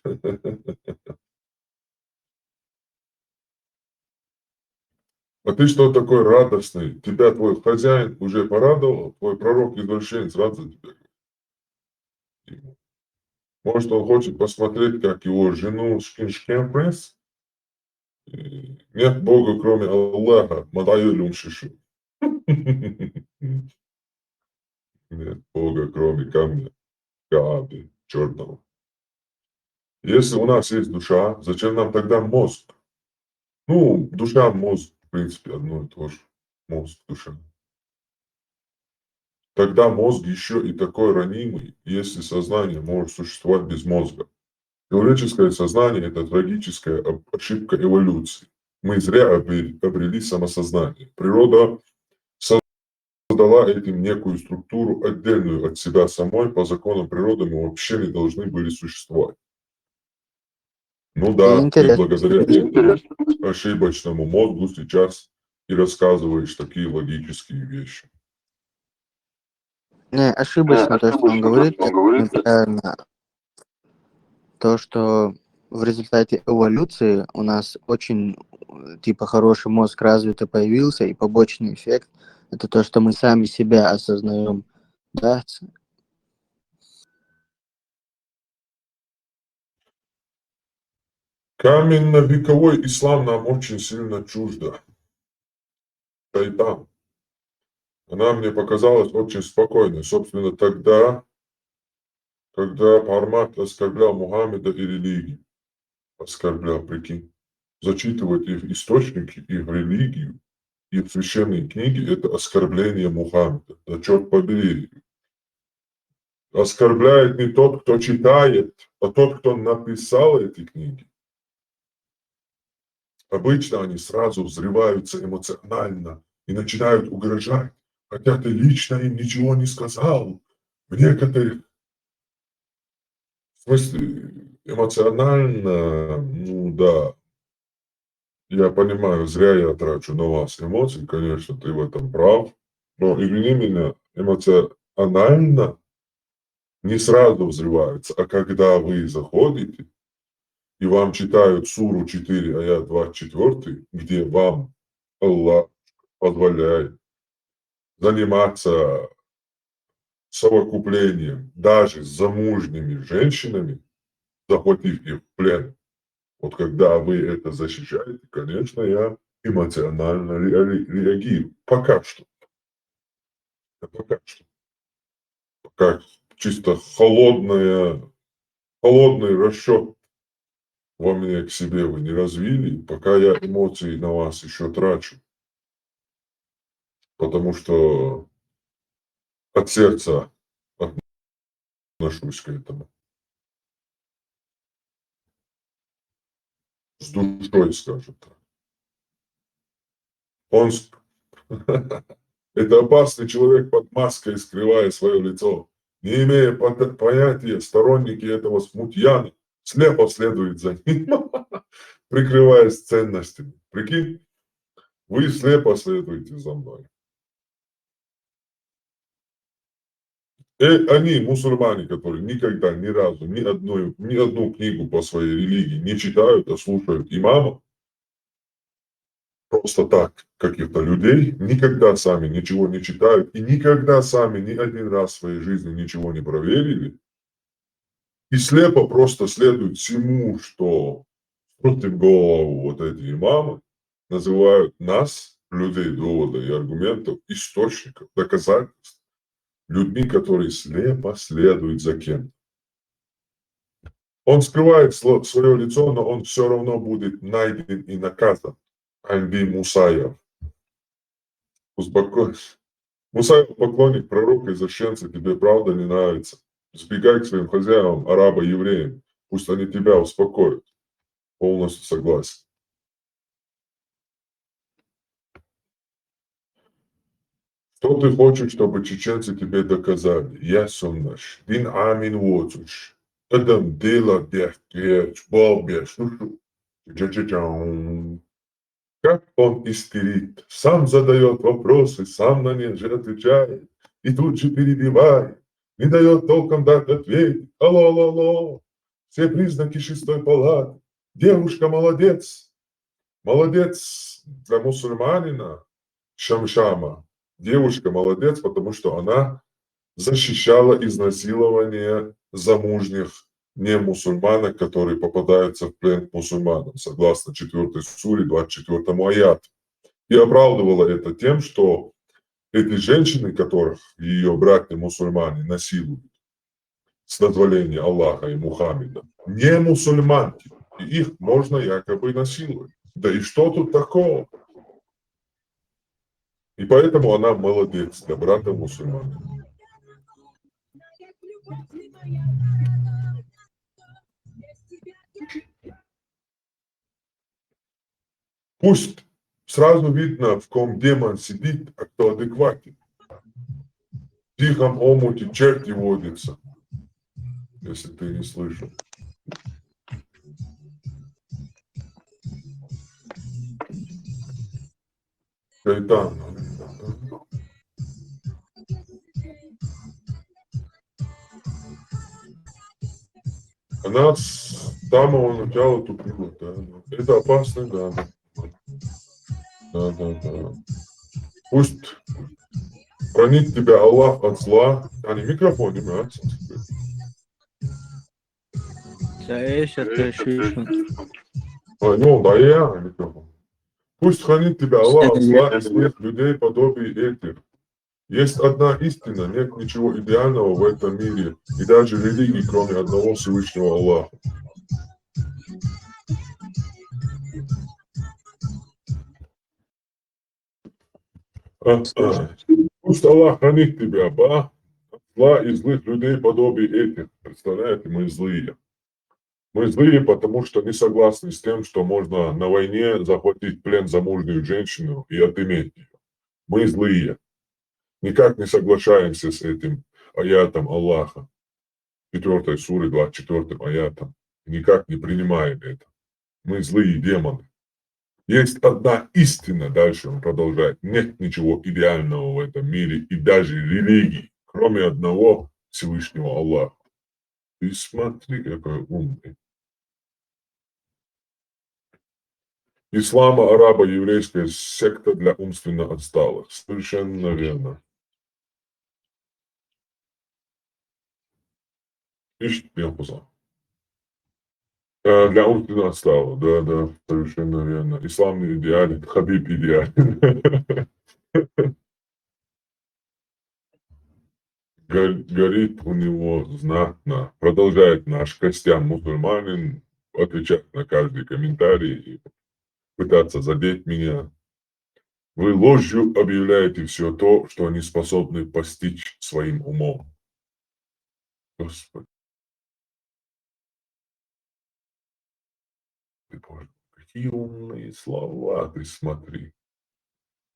А ты что такой радостный? Тебя твой хозяин уже порадовал, твой пророк-извращенец рад за тебя. Может, он хочет посмотреть, как его жену Шкиншкемпресс? Нет Бога, кроме Аллаха. Мадаю люмшишу. Нет Бога, кроме камня Кааби черного. Если у нас есть душа, зачем нам тогда мозг? Ну, душа, мозг, в принципе, одно и то же. Мозг, душа. Тогда мозг еще и такой ранимый, если сознание может существовать без мозга. Человеческое сознание – это трагическая ошибка эволюции. Мы зря обрели самосознание. Природа создала этим некую структуру, отдельную от себя самой. По законам природы мы вообще не должны были существовать. Ну да, и Интересно. благодаря этому ошибочному мозгу сейчас и рассказываешь такие логические вещи. Не, ошибочно то, что он говорит, это неправильно. То, что в результате эволюции у нас очень, типа, хороший мозг развитый появился, и побочный эффект – это то, что мы сами себя осознаем, да? Каменно-вековой ислам нам очень сильно чуждо. Шайтан. Она мне показалась очень спокойной. Собственно, тогда, когда Пармат оскорблял Мухаммеда и религию. Оскорблял, прикинь. Зачитывать их источники, их религию, их священные книги – это оскорбление Мухаммеда. Да черт побери. Оскорбляет не тот, кто читает, а тот, кто написал эти книги. Обычно они сразу взрываются эмоционально и начинают угрожать, хотя ты лично им ничего не сказал. В некоторых, в смысле, эмоционально, ну да, я понимаю, зря я трачу на вас эмоции, конечно, ты в этом прав, но, извини меня, эмоционально не сразу взрываются, а когда вы заходите, и вам читают суру 4, аят 24, где вам Аллах позволяет заниматься совокуплением даже с замужними женщинами, захватив их в плен. Вот когда вы это защищаете, конечно, я эмоционально реагирую. Пока что. Пока что. Пока чисто холодный расчет во мне к себе вы не развили, пока я эмоции на вас еще трачу. Потому что от сердца отношусь к этому. С душой, скажем так. Это опасный человек под маской, скрывая свое лицо. Не имея понятия, сторонники этого смутьяна слепо следуют за ним, прикрываясь ценностями. Прикинь, вы слепо следуете за мной. И они, мусульмане, которые никогда, ни разу, ни одну книгу по своей религии не читают, а слушают имама, просто так, каких-то людей, никогда сами ничего не читают и никогда сами ни один раз в своей жизни ничего не проверили, и слепо просто следуют всему, что против голову вот эти имамы, называют нас, людей довода и аргументов, источников, доказательств, людьми, которые слепо следуют за кем-то. Он скрывает свое лицо, но он все равно будет найден и наказан. Анби Мусаев. Успокойся. Мусаев поклонник пророка, извращенца, тебе правда не нравится. Сбегай к своим хозяевам, арабо-евреям. Пусть они тебя успокоят. Полностью согласен. Что ты хочешь, чтобы чеченцы тебе доказали? Я сумнаш. Дин амин воцуш. Адам дела бяхкеч, бобеш. Как он истерит, сам задает вопросы, сам на них же отвечает, и тут же перебивает, не дает толком дать ответ. Алло, алло, алло, все признаки шестой палаты. Девушка молодец, молодец, для мусульманина Шамшама девушка молодец, потому что она защищала изнасилование замужних не мусульманок, которые попадаются в плен к мусульманам, согласно 4 суре, 24 аят. И оправдывала это тем, что эти женщины, которых ее братья мусульмане насилуют с дозволения Аллаха и Мухаммеда, не мусульманки, и их можно якобы насиловать. Да и что тут такого? И поэтому она молодец для брата мусульмана. Пусть сразу видно, в ком демон сидит, а кто адекватен. В тихом омуте черти водятся, если ты не слышал. Шайтан. Она с самого начала тупила, да. Это опасно, да. Да. Пусть хранит тебя Аллах от зла. А не микрофон, не мяться. Да я микрофон. Пусть хранит тебя Аллах от зла и злых людей подобие этих. Есть одна истина, нет ничего идеального в этом мире, и даже религии, кроме одного Всевышнего Аллаха. Пусть Аллах хранит тебя, от зла и злых людей подобие этих. Представляете, мы злые. Мы злые, потому что не согласны с тем, что можно на войне захватить в плен замужнюю женщину и отыметь ее. Мы злые. Никак не соглашаемся с этим аятом Аллаха, 4 суры, 24 аятом. Никак не принимаем это. Мы злые демоны. Есть одна истина, дальше он продолжает. Нет ничего идеального в этом мире и даже религии, кроме одного Всевышнего Аллаха. И смотри, какой умный. Ислам, арабо-еврейская секта для умственно отсталых. Совершенно верно. Ищет Мелкуза. Для умственно отсталых, да, совершенно верно. Ислам не идеален, Хабиб идеален. Горит у него знатно. Продолжает наш Костян мусульманин отвечать на каждый комментарий и пытаться задеть меня. Вы ложью объявляете все то, что они способны постичь своим умом. Господи. Боже, какие умные слова, ты смотри.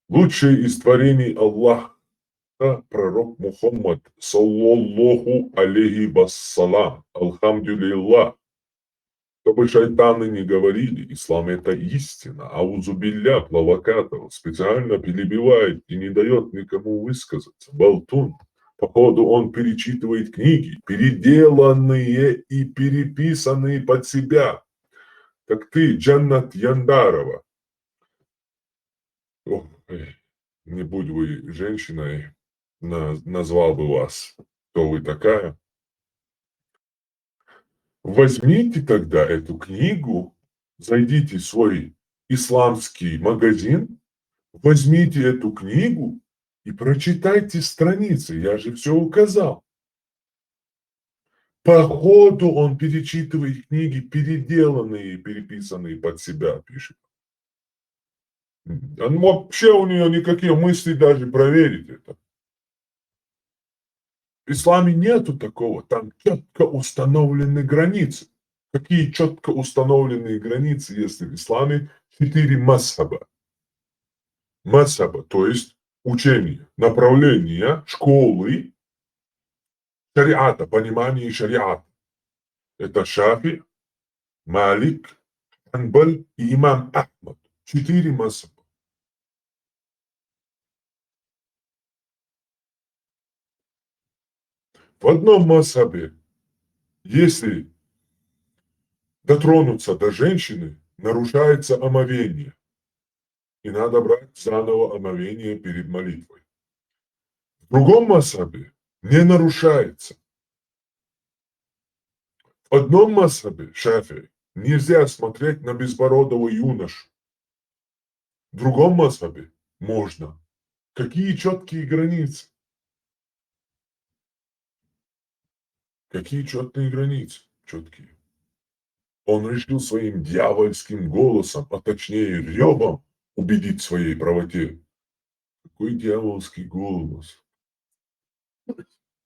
Лучший из творений Аллах, пророк Мухаммад, саллаллаху алейхи вассалам, алхамдулиллах. Чтобы шайтаны не говорили, ислам это истина, аузубилля, плавакатов, специально перебивает и не дает никому высказаться. Болтун. Походу он перечитывает книги, переделанные и переписанные под себя. Как ты, Джаннат Яндарова. Ох, не будь вы женщиной, назвал бы вас, кто вы такая. Возьмите тогда эту книгу, зайдите в свой исламский магазин, возьмите эту книгу и прочитайте страницы, я же все указал. По ходу он перечитывает книги, переделанные и переписанные под себя, пишет. Вообще у нее никакие мысли даже проверить это. В исламе нету такого, там четко установлены границы. Какие четко установленные границы, если в исламе 4 масхаба? Масхаба, то есть учения, направления, школы, шариата, понимание шариата. Это Шафи, Малик, Ханбаль и имам Ахмад. 4 масхаба. В одном масхабе, если дотронуться до женщины, нарушается омовение. И надо брать заново омовение перед молитвой. В другом масхабе не нарушается. В одном масхабе, Шафии, нельзя смотреть на безбородого юношу. В другом масхабе можно. Какие четкие границы? Какие четкие границы? Четкие. Он решил своим дьявольским голосом, а точнее ревом, убедить в своей правоте. Какой дьявольский голос?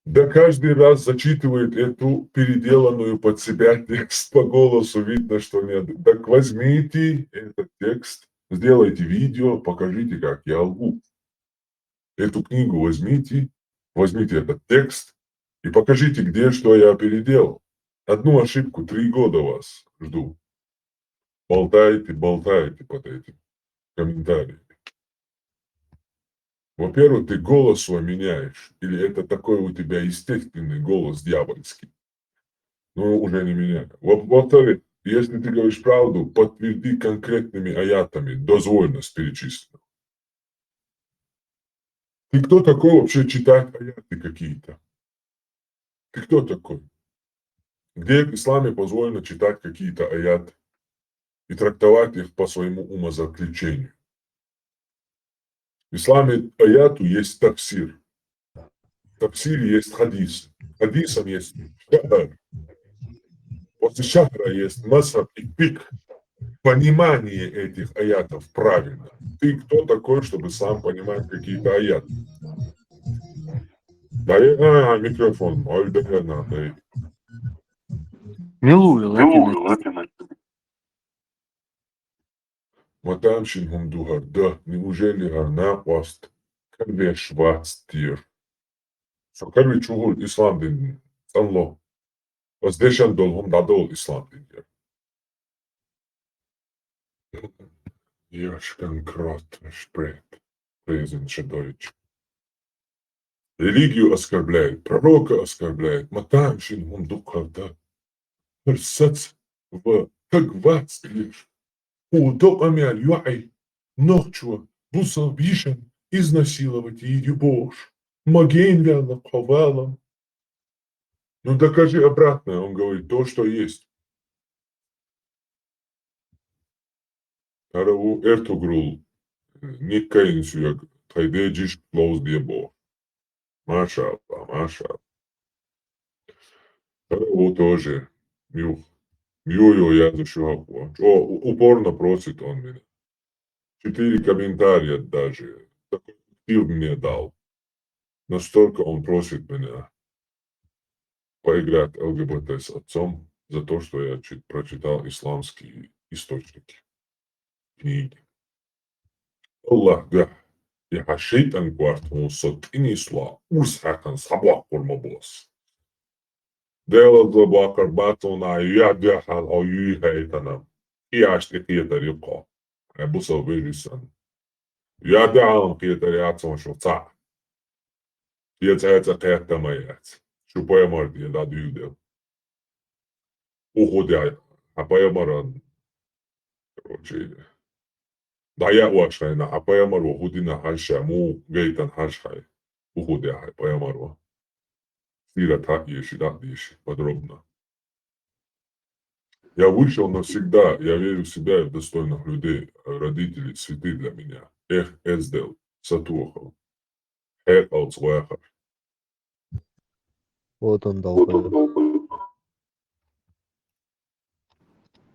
Да каждый раз зачитывает эту переделанную под себя текст по голосу, видно, что нет. Так возьмите этот текст, сделайте видео, покажите, как я лгу. Эту книгу возьмите этот текст и покажите, где что я переделал. Одну ошибку 3 года вас жду. Болтаете под этим комментарием. Во-первых, ты голос свой меняешь, или это такой у тебя естественный голос дьявольский. Ну, уже не меняю. Во-вторых, если ты говоришь правду, подтверди конкретными аятами дозвольность перечисленную. Ты кто такой вообще читать аяты какие-то? Ты кто такой? Где в исламе позволено читать какие-то аяты и трактовать их по своему умозаключению? В исламе аяту есть тафсир. В тафсире есть хадис. Хадисом есть шахр. После шахра есть масхаб и фикх. Понимание этих аятов правильно. Ты кто такой, чтобы сам понимать какие-то аяты? Дай микрофон. Ой, да надо. Милую, Латина. Матамшин хумдугар. Да, неужели гарна паст? Карве швастир. Карве чугул ислам дин. Санло. Воздешан долгум дадол ислам дин. Яшкан крот шпрет. Презент Deutsch. Религию оскорбляет, пророка оскорбляет. Матамшин хумдугар. Да. Персац в как вас лишь. Удобами аль-юай. Ночью бусал вишен изнасиловать ее бож. Маген вяло ковалом. Ну докажи обратное, он говорит, то, что есть. Тараву Эртугрул, Никкаинсюяк, Тайдеджиш, Клоус Дебо. Маша. Тараву тоже. Мюх. Мюю я зашел. Упорно просит он меня. 4 комментария даже. Такой актив мне дал. Настолько он просит меня поиграть ЛГБТ с отцом за то, что я прочитал исламские источники, книги. Аллах, да, я шейтан квартму сот инисла усхакан сабах формабос. Дела забакар батона ядяхан ою хейтанам. Яшти хитарика. Абуса вирисан. Ядяхан хитариатсон шоца. Яцаца кэттамаят. Шупая марди, да дюдел. Уходя, апаямаран. Короче, да я уашайна, апаямару, худина хаша, му гейтан хашхай. Уходя, апаямару. Стира так еши, да еши, подробно. Я вышел навсегда, я верю в себя и в достойных людей, родители, цветы для меня. Эх, эздел, сатухал. Эх, алцвахар. Вот он долбоёб.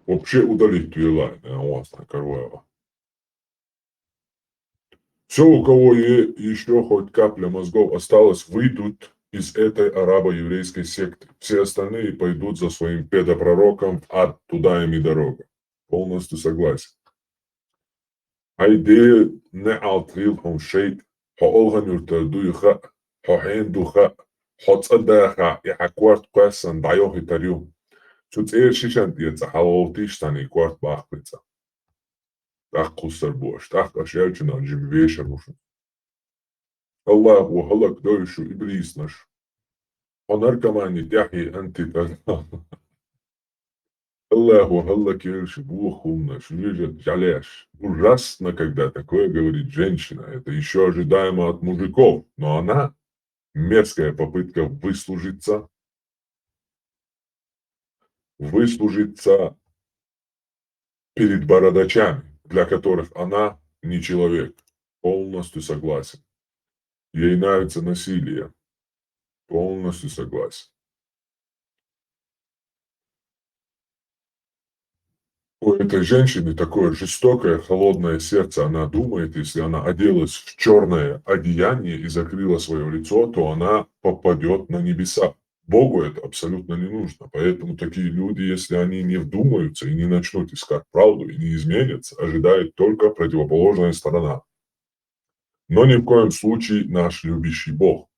Вообще удалить Твилайн, у вас на Карваева. Все, у кого еще хоть капля мозгов осталось, выйдут из этой арабо-еврейской секты. Все остальные пойдут за своим педопророком в ад, туда им и дорога. Полностью согласен. Айде не алтрил хом шейт, хоолган юртардуйха, хохендуха, хоцадаха, яхакварт квасан, дайохи тарю. Цуцер шишантиеца, халолтиштани кварт бахприца. Так кусарбош, так ашельчина джим вешарушин. Аллаху халак дойшу иблис наш. Он наркомани тяхи антитаза. Аллаху, Аллах, Кирши, Бухумна, Швижет, Жалеш. Ужасно, когда такое говорит женщина. Это еще ожидаемо от мужиков. Но она, мерзкая попытка выслужиться перед бородачами, для которых она не человек. Полностью согласен. Ей нравится насилие. Полностью согласен. У этой женщины такое жестокое, холодное сердце. Она думает, если она оделась в черное одеяние и закрыла свое лицо, то она попадет на небеса. Богу это абсолютно не нужно. Поэтому такие люди, если они не вдумаются и не начнут искать правду и не изменятся, ожидает только противоположная сторона. Но ни в коем случае наш любящий Бог.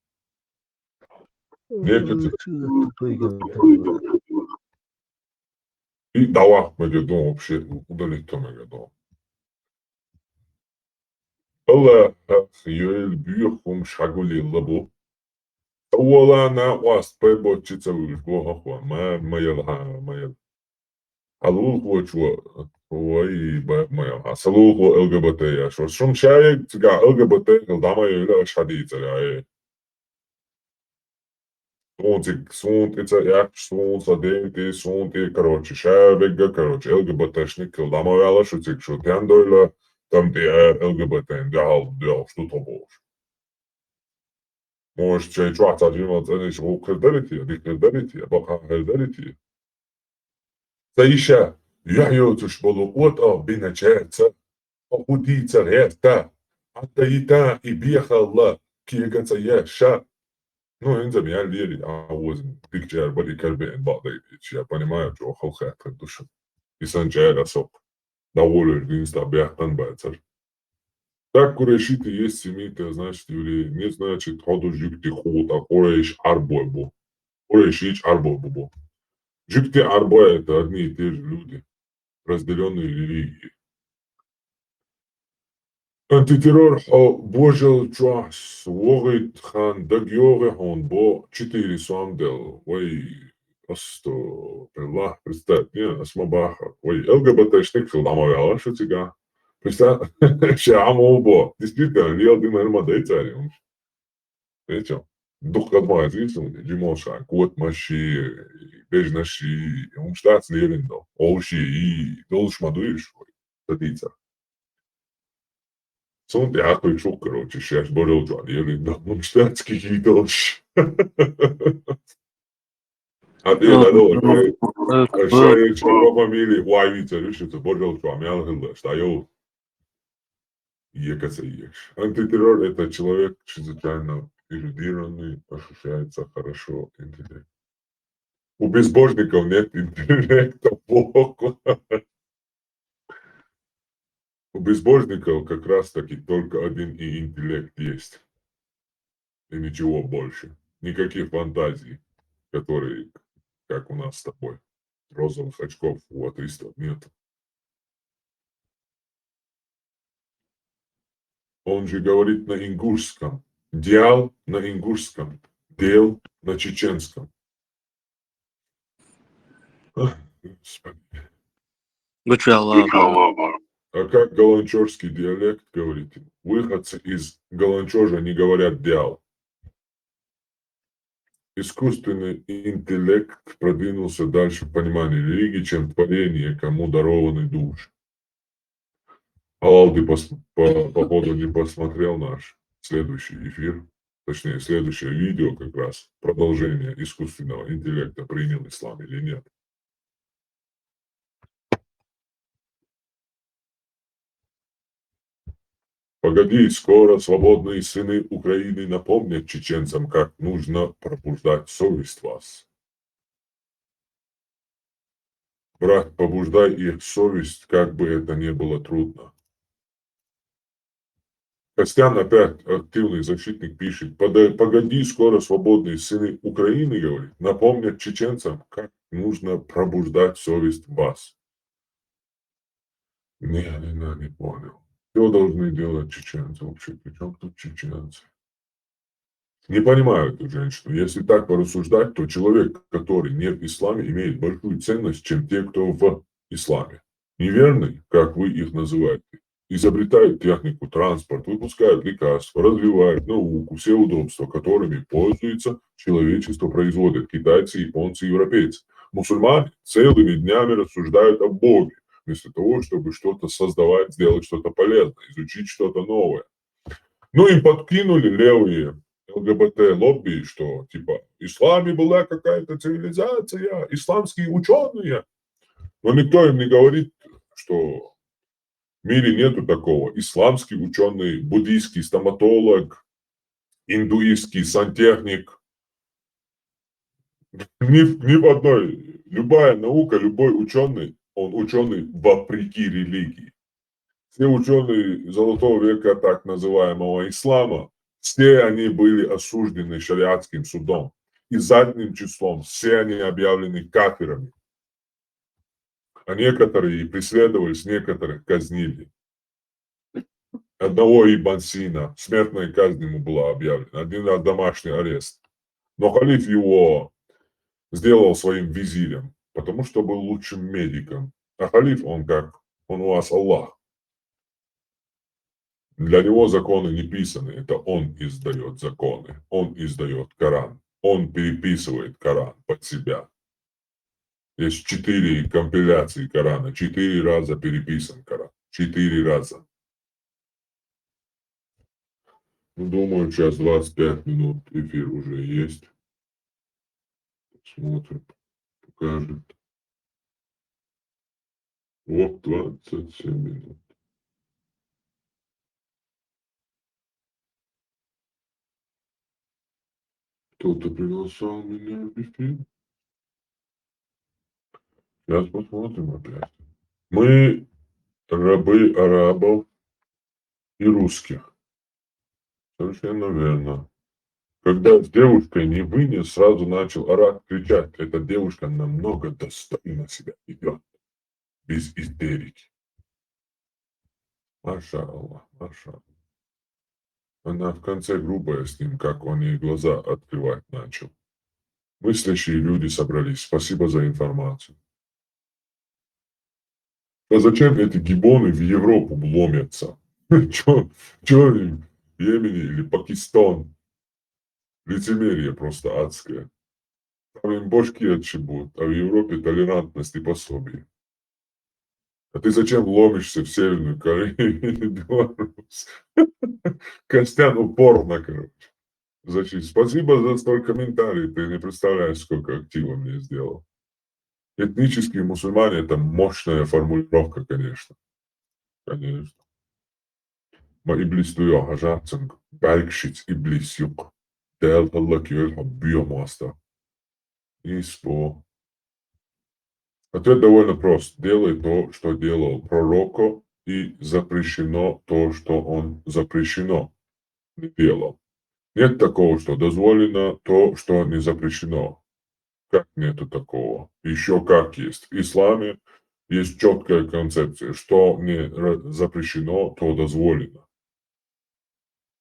И дала Магеддон вообще удалить то Магеддон. Allah Юэль Бюрхум Шагули Лабу. Уолана Уаст Пебочица Вишбохахуа, Майя. Алул Хуачуа, Уай Майя. Салул ЛГБТ Яшо. Шум Шаек, Тига ЛГБТ, Дама Юля Шадица. Sunt это як, sunt аденки, sunt и, короче, шабега, короче, ЛГБТшник, Дама Яла Шутик, Шутян Дойла, там ты ЛГБТ, дял, что то можешь. Можешь чай чуаца, джимал, ценишь, хердарити, дихердарити, баха хердарити. Саиша, я йотуш болу, ота бина черца, охудица рерта, аттаита и бияхалла, киегаца яша. Ну, инзам я лили, возьм, пикчер, бали карбен, бадайди, я понимаю, что халхат душа. И санчайра соп, доволен, гинста бяхтан байцар. Так курешите есть семиты, значит, юли, не значит, ходу жюкти хута, куреш арбойбу. Курешич арбойбу. Жюкти арбой это одни и те же люди, разделенные религии. Антитеррор божил час, вогит хан дагьоре хон бо 4 суамдел. Ой, просто Аллах, представь, не, асмабаха. Ой, ЛГБТшник филдамовяла, что тебя. Представь, шамобо. Действительно, лил дым армадей царем. Видите? Дух кадмай зрисом, джимоша, кот маши, бежнаши, умштац левиндо, оуши и долш мадуиш, садиться. Sunt jako čuk, короче, šeš boril džanjeli, da mam štatski hidoš. A ti je nadol, šta je čova familije, vajvice, rišice, boril džanjel, hilda, šta jo? Екаться ешь. Антитеррор – это человек чрезвычайно эрудированный, ощущается хорошо интеллект. У безбожников нет интеллекта, Богу. У безбожников как раз таки только один и интеллект есть. И ничего больше. Никаких фантазий, которые, как у нас с тобой, розовых очков у атеистов нет. Он же говорит на ингушском. Диал на ингушском. Дел на чеченском. Господи. А как голландчожский диалект говорите? Выходцы из Голландчожа не говорят диал. Искусственный интеллект продвинулся дальше в понимании религии, чем творение, кому дарованы души. Алал, ты походу не посмотрел наш следующий эфир, точнее следующее видео как раз, продолжение искусственного интеллекта, принял ислам или нет. Погоди, скоро свободные сыны Украины напомнят чеченцам, как нужно пробуждать совесть вас. Брат, побуждай их совесть, как бы это ни было трудно. Костян опять активный защитник пишет, погоди, скоро свободные сыны Украины, говорит, напомнят чеченцам, как нужно пробуждать совесть вас. Не понял. Что должны делать чеченцы вообще? Причем тут чеченцы? Не понимаю эту женщину. Если так порассуждать, то человек, который не в исламе, имеет большую ценность, чем те, кто в исламе. Неверный, как вы их называете, изобретают технику, транспорт, выпускают лекарства, развивают науку, все удобства, которыми пользуется человечество, производят китайцы, японцы, европейцы. Мусульмане целыми днями рассуждают о Боге, вместо того, чтобы что-то создавать, сделать что-то полезное, изучить что-то новое. Ну, им подкинули левые ЛГБТ-лобби, что типа в исламе была какая-то цивилизация, исламские ученые. Но никто им не говорит, что в мире нету такого. Исламский ученый, буддийский стоматолог, индуистский сантехник. Ни в одной. Любая наука, любой ученый, он ученый вопреки религии. Все ученые Золотого века так называемого ислама, все они были осуждены шариатским судом. И задним числом все они объявлены кафирами. А некоторые преследовались, некоторых казнили. Одного Ибн Сина, смертная казнь ему была объявлена, один раз домашний арест. Но халиф его сделал своим визирем, потому что был лучшим медиком. А халиф, он как? Он у вас Аллах. Для него законы не писаны, это он издает законы, он издает Коран, он переписывает Коран под себя. Есть 4 компиляции Корана, 4 раза переписан Коран, 4 раза. Ну, думаю, сейчас 25 минут эфир уже есть. Смотрим, покажет. Вот 27 минут. Кто-то приглашал меня в эфир. Сейчас посмотрим опять. Мы рабы арабов и русских. Совершенно верно. Когда с девушкой не вынес, сразу начал орать, кричать. Эта девушка намного достойно себя ведет. Без истерики. Маша Аллах, Маша Аллах. Она в конце грубая с ним, как он ей глаза открывать начал. Мыслящие люди собрались. Спасибо за информацию. А зачем эти гибоны в Европу ломятся? Чё в Йемене или Пакистан? Лицемерие просто адское. Там им башки отшибут, а в Европе толерантность и пособие. А ты зачем ломишься в Северную Корею или Беларусь? Костян упорно, короче. Зачем? Спасибо за столь комментарий. Ты не представляешь, сколько актива мне сделал. Этнические мусульмане – это мощная формулировка, конечно. Конечно. Maar iblis doe je hajatsen, bergshits iblis yok. Del Allah kjöl habbiyo маста. И спо. Ответ довольно прост. Делай то, что делал пророка, и запрещено то, что он запрещено не делал. Нет такого, что дозволено то, что не запрещено. Как нету такого? Еще как есть. В исламе есть четкая концепция, что не запрещено, то дозволено.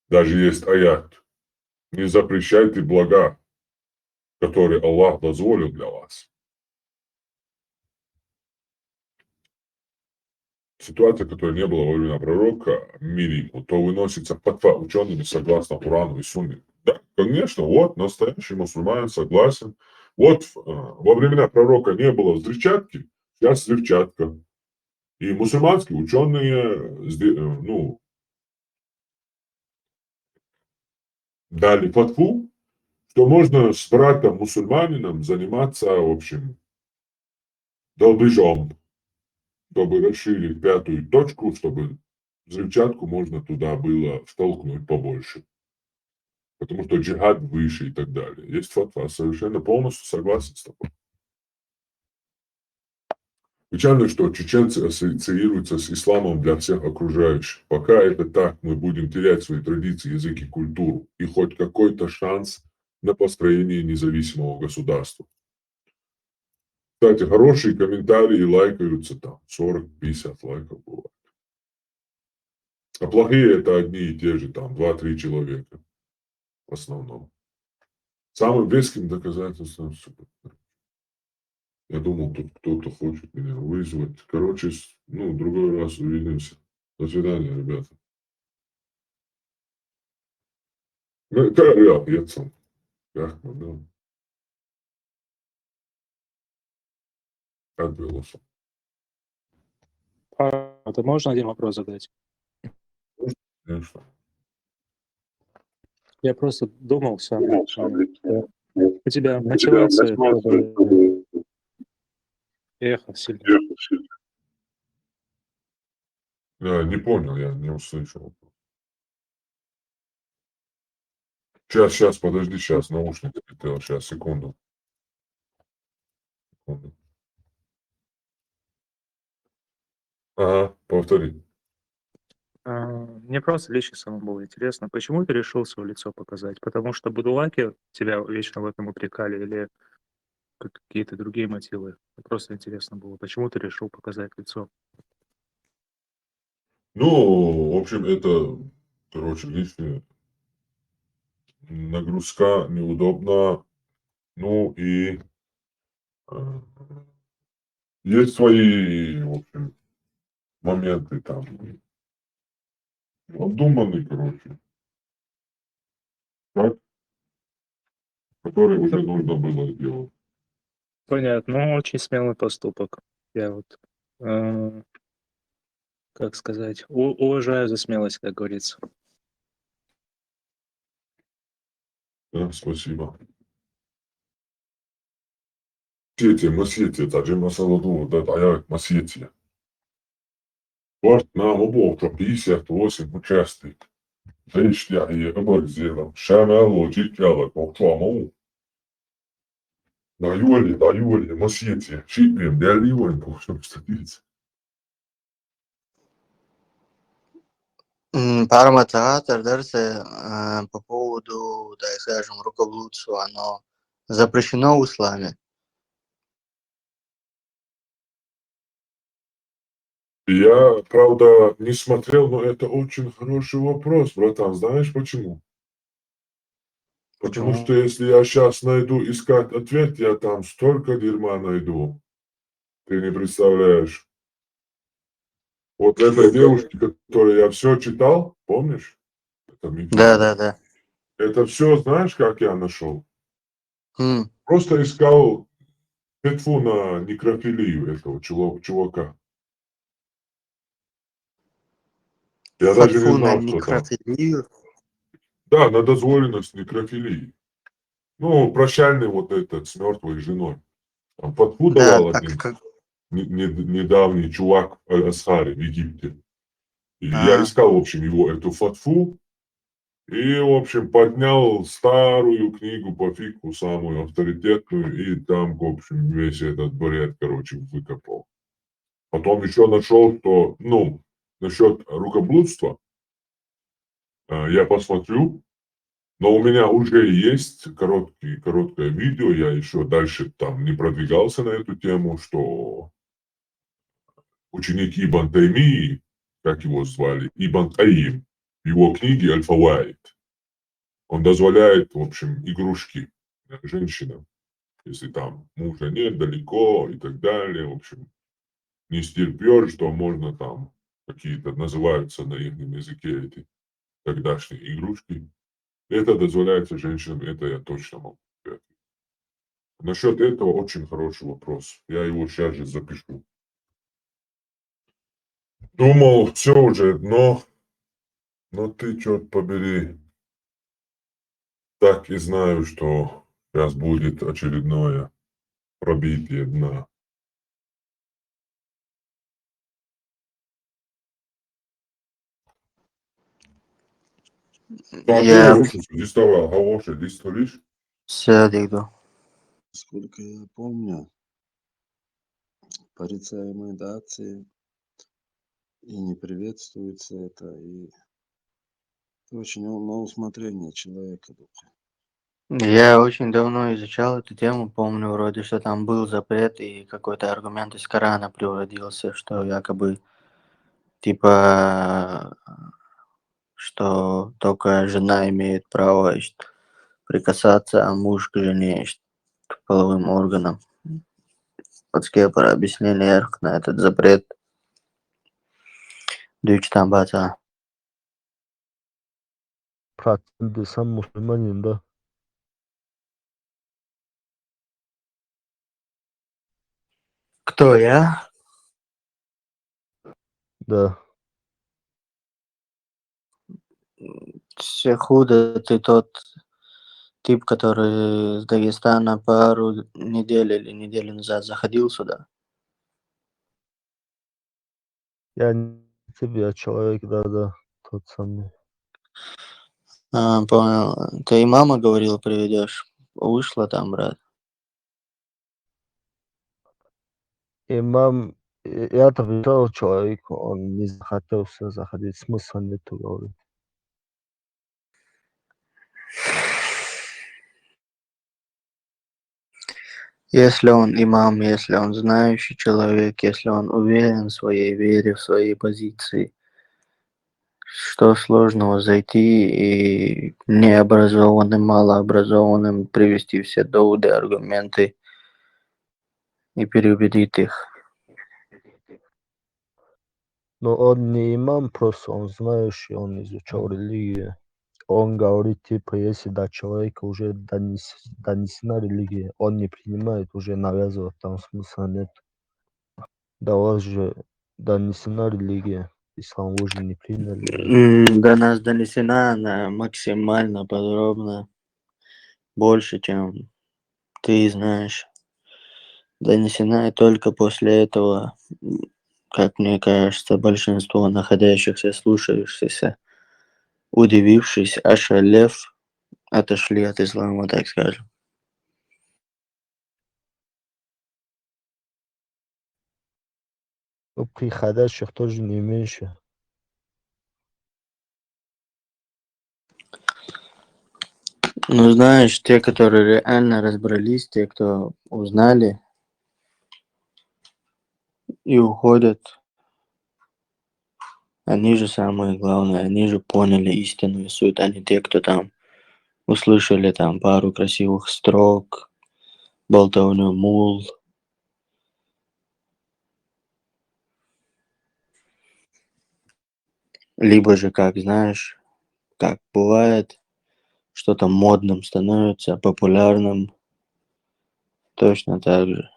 Даже есть аят. Не запрещайте блага, которые Аллах дозволил для вас. Ситуация, которая не была во время пророка, мире, то выносится фатва учеными согласно Корану и Сунне. Да, конечно, вот настоящий мусульманин согласен. Вот во времена пророка не было взрывчатки, сейчас взрывчатка. И мусульманские ученые, дали фатву, что можно с братом-мусульманином заниматься, в общем, долбежом, чтобы расширить 5-ю точку, чтобы взрывчатку можно туда было втолкнуть побольше. Потому что джихад выше и так далее. Есть фатва, совершенно полностью согласен с тобой. Печально, что чеченцы ассоциируются с исламом для всех окружающих. Пока это так, мы будем терять свои традиции, язык и культуру. И хоть какой-то шанс на построение независимого государства. Кстати, хорошие комментарии лайкаются там. 40-50 лайков бывает. А плохие это одни и те же, там 2-3 человека. В основном. Самым веским доказательством, я думал, тут кто-то хочет меня вызвать. Короче, ну, другой раз увидимся. До свидания, ребята. Kā iet son? Jā, man atbildes. Это можно один вопрос задать? Конечно. Я просто думал сам, у тебя мотивация, чтобы эхо сильно. Я не понял, я не услышал. Сейчас, подожди, сейчас, наушники хотел, сейчас, секунду. Ага, повтори. Мне просто лично самому было интересно, почему ты решил свое лицо показать? Потому что будулаки тебя вечно в этом упрекали или какие-то другие мотивы? Просто интересно было, почему ты решил показать лицо? Ну, в общем, это, короче, лишняя нагрузка, неудобно. Ну и есть свои, в общем, моменты там. Обдуманный, короче. Так? Который уже нужно было сделать. Понятно, ну, очень смелый поступок. Я вот, как сказать, уважаю за смелость, как говорится. Да, спасибо. Масietie, tačiem saludu, tad ajāt masietie. Vart naamu vuokra piisiät vuosin mu kästi. Leistia ei ömörziellä, shäämäällä jitjällä kohtaa muu. Da juoli, masietie, shitmiem dėl juolin puhtumista tiits. Параматеатр, Дерсе, по поводу, так скажем, рукоблудства, оно запрещено в исламе. Я, правда, не смотрел, но это очень хороший вопрос, братан. Знаешь почему? Потому что если я сейчас найду искать ответ, я там столько дерьма найду. Ты не представляешь. Вот этой девушке, которой я все читал, помнишь? Это Да. Это все, знаешь, как я нашел? М, Просто искал петфу на некрофилию этого чувака. Я даже не Фатфу на знал, что там. некрофилию. Да, на дозволенность некрофилии. Ну, прощальный вот этот с мертвой женой. Там фатфу Да, давал один недавний чувак Аль-Асхари в Египте. И я искал, в общем, его эту фатфу. И, в общем, поднял старую книгу по фикху, самую авторитетную, и там, в общем, весь этот бред, короче, выкопал. Потом еще нашел, что, ну, насчет рукоблудства, я посмотрю, но у меня уже есть короткое видео, я еще дальше там не продвигался на эту тему, что ученик Ибн Таймии, как его звали, Ибн Каим, в его книге «Аль-Фаваид», он дозволяет, в общем, игрушки женщинам, если там мужа нет, далеко и так далее, в общем, не стерпешь, что можно там какие-то называются на их языке эти тогдашние игрушки. Это дозволяется женщинам, это я точно могу сказать. Насчет этого очень хороший вопрос. Я его сейчас же запишу. Думал, все уже, но ты, черт побери, так и знаю, что сейчас будет очередное пробитие дна. Я все дикту. Сколько я помню, порицаемые дации и не приветствуется это, и это очень на усмотрение человека. Я очень давно изучал эту тему, помню вроде, что там был запрет и какой-то аргумент из Корана приводился, что якобы типа что только жена имеет право прикасаться муж к жене, к половым органам. Подскепара объяснение эрх на этот запрет. Дючтан бата. Проценты сам мусульманин, да? Кто я? Да. Все худо, ты тот тип, который из Дагестана пару недель или неделю назад заходил сюда. Я не тебе, человек, да, тот самый. Понял. Ты и мама говорила, приведешь. Вышла там, брат. Имам, я-то видел человека, он не захотел все заходить, смысла нету, говорит. Если он имам, если он знающий человек, если он уверен в своей вере, в своей позиции, что сложного зайти и необразованным, малообразованным привести все доводы, аргументы и переубедить их. Но он не имам, просто он знающий, он изучал религию. Он говорит, типа, если до человека уже донесена религия, он не принимает, уже навязывать, там смысла нет. До вас же донесена религия, ислам вы же не приняли. До нас донесена она максимально подробно, больше, чем ты знаешь. Донесена и только после этого, как мне кажется, большинство находящихся, слушающихся, удивившись, ошалев, отошли от ислама, так скажем. Ну, приходящих тоже не меньше. Ну, знаешь, те, которые реально разбрались, те, кто узнали и уходят, они же самые главные, они же поняли истинную суть, а не те, кто там услышали там пару красивых строк, болтовню мул. Либо же, как знаешь, как бывает, что-то модным становится, популярным, точно так же.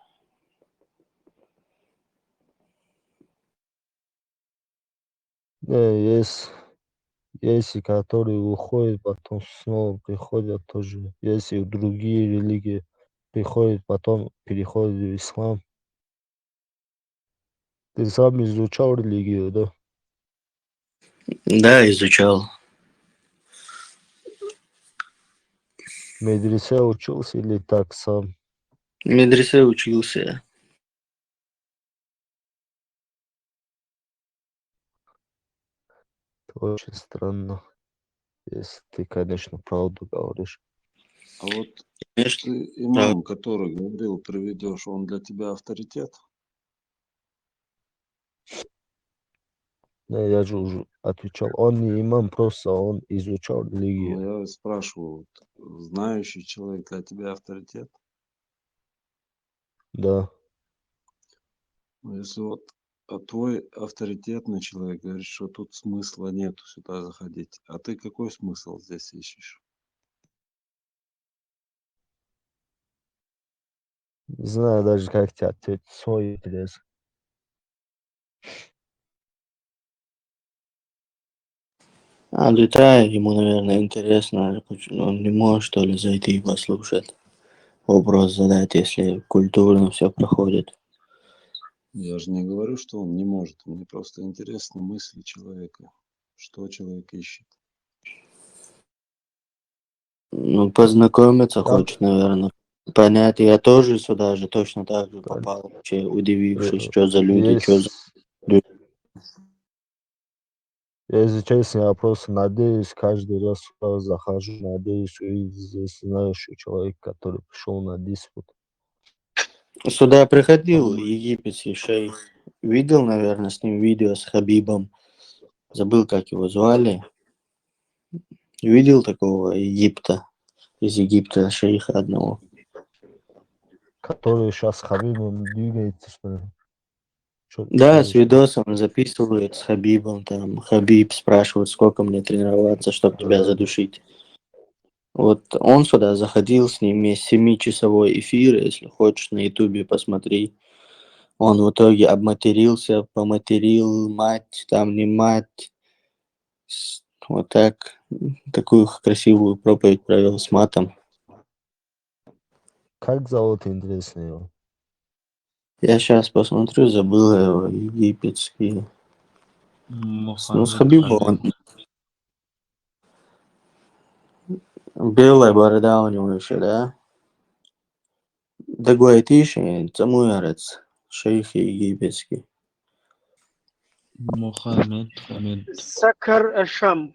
Не, есть и которые уходят, потом снова приходят тоже. Есть и другие религии приходят, потом переходят в ислам. Ты сам изучал религию, да? Да, изучал. В медресе учился или так сам? В медресе учился. Это очень странно, если ты, конечно, правду говоришь. А вот Конечно. ты имам, который говорил, приведешь, он для тебя авторитет? Не, я же уже отвечал. Он не имам, просто он изучал Ну, религию. я спрашиваю, вот, знающий человек для тебя авторитет? Да. Ну, если вот твой авторитетный человек говорит, что тут смысла нету сюда заходить, а ты какой смысл здесь ищешь? Не знаю даже, как тебе ответить. Свой интерес. А летает ему, наверное, интересно. Он не может, что ли, зайти и послушать. Вопрос задать, если культурно все проходит. Я же не говорю, что он не может. Мне просто интересны мысли человека. Что человек ищет. Ну, познакомиться Да, хочет, наверное. Понять, я тоже сюда же точно так же попал, вообще удивившись, что за люди, что за есть, люди. если честно, я просто надеюсь, каждый раз сюда захожу, надеюсь увидеть здесь знающий человек, который пришел на диспут. Сюда приходил египетский шейх. Видел, наверное, с ним видео с Хабибом. Забыл, как его звали. Видел такого Египта? из Египта, шейха одного. Который сейчас Хабибом двигается, что ли? Да, с видосом записывает с Хабибом, там Хабиб спрашивает, сколько мне тренироваться, чтобы тебя задушить. Вот он сюда заходил, с ним есть 7-часовой эфир, если хочешь, на ютубе посмотри. Он в итоге обматерился, поматерил мать, там не мать. Вот так, такую красивую проповедь провел с матом. Как зовут, интересно его? Я сейчас посмотрю, забыл его, египетский. Ну, с Хабибом он... Белая борода у него еще, да? Дагой Тиши, Цамуэрец, шейх египетский. Мухаммед, Хамед. Сакар Ашам.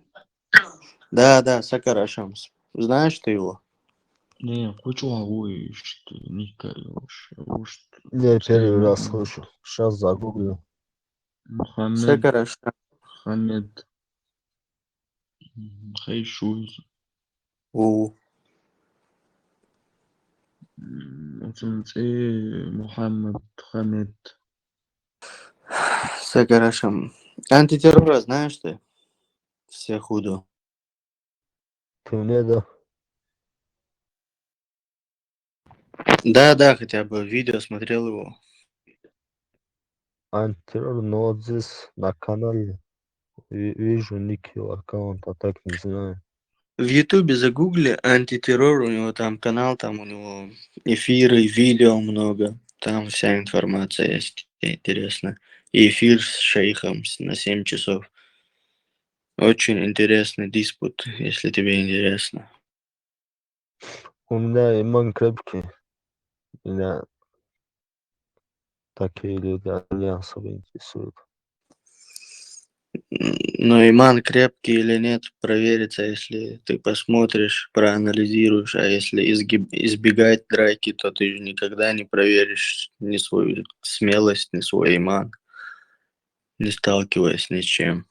Да, Сакар Ашамс. Знаешь ты его? Не, хочу что никого. Я первый раз слышу. Сейчас загуглю. Мухаммед, Сакар Ашам. Хамед. Хайшуз. Мухаммед, Хамед. Сакар Ашам. Антитеррора знаешь ты? Все худо. Ты мне, да? Да, хотя бы видео смотрел его. Антитеррор, но вот здесь на канале вижу ник его аккаунта, так не знаю. В ютубе загугли антитеррор, у него там канал, там у него эфиры, видео много. Там вся информация есть, интересно. И эфир с шейхом на 7 часов. Очень интересный диспут, если тебе интересно. У меня иман крепкий. Меня такие люди не особо интересуют. Но иман крепкий или нет, проверится, если ты посмотришь, проанализируешь. А если избегать драки, то ты же никогда не проверишь ни свою смелость, ни свой иман, не сталкиваясь ни с чем.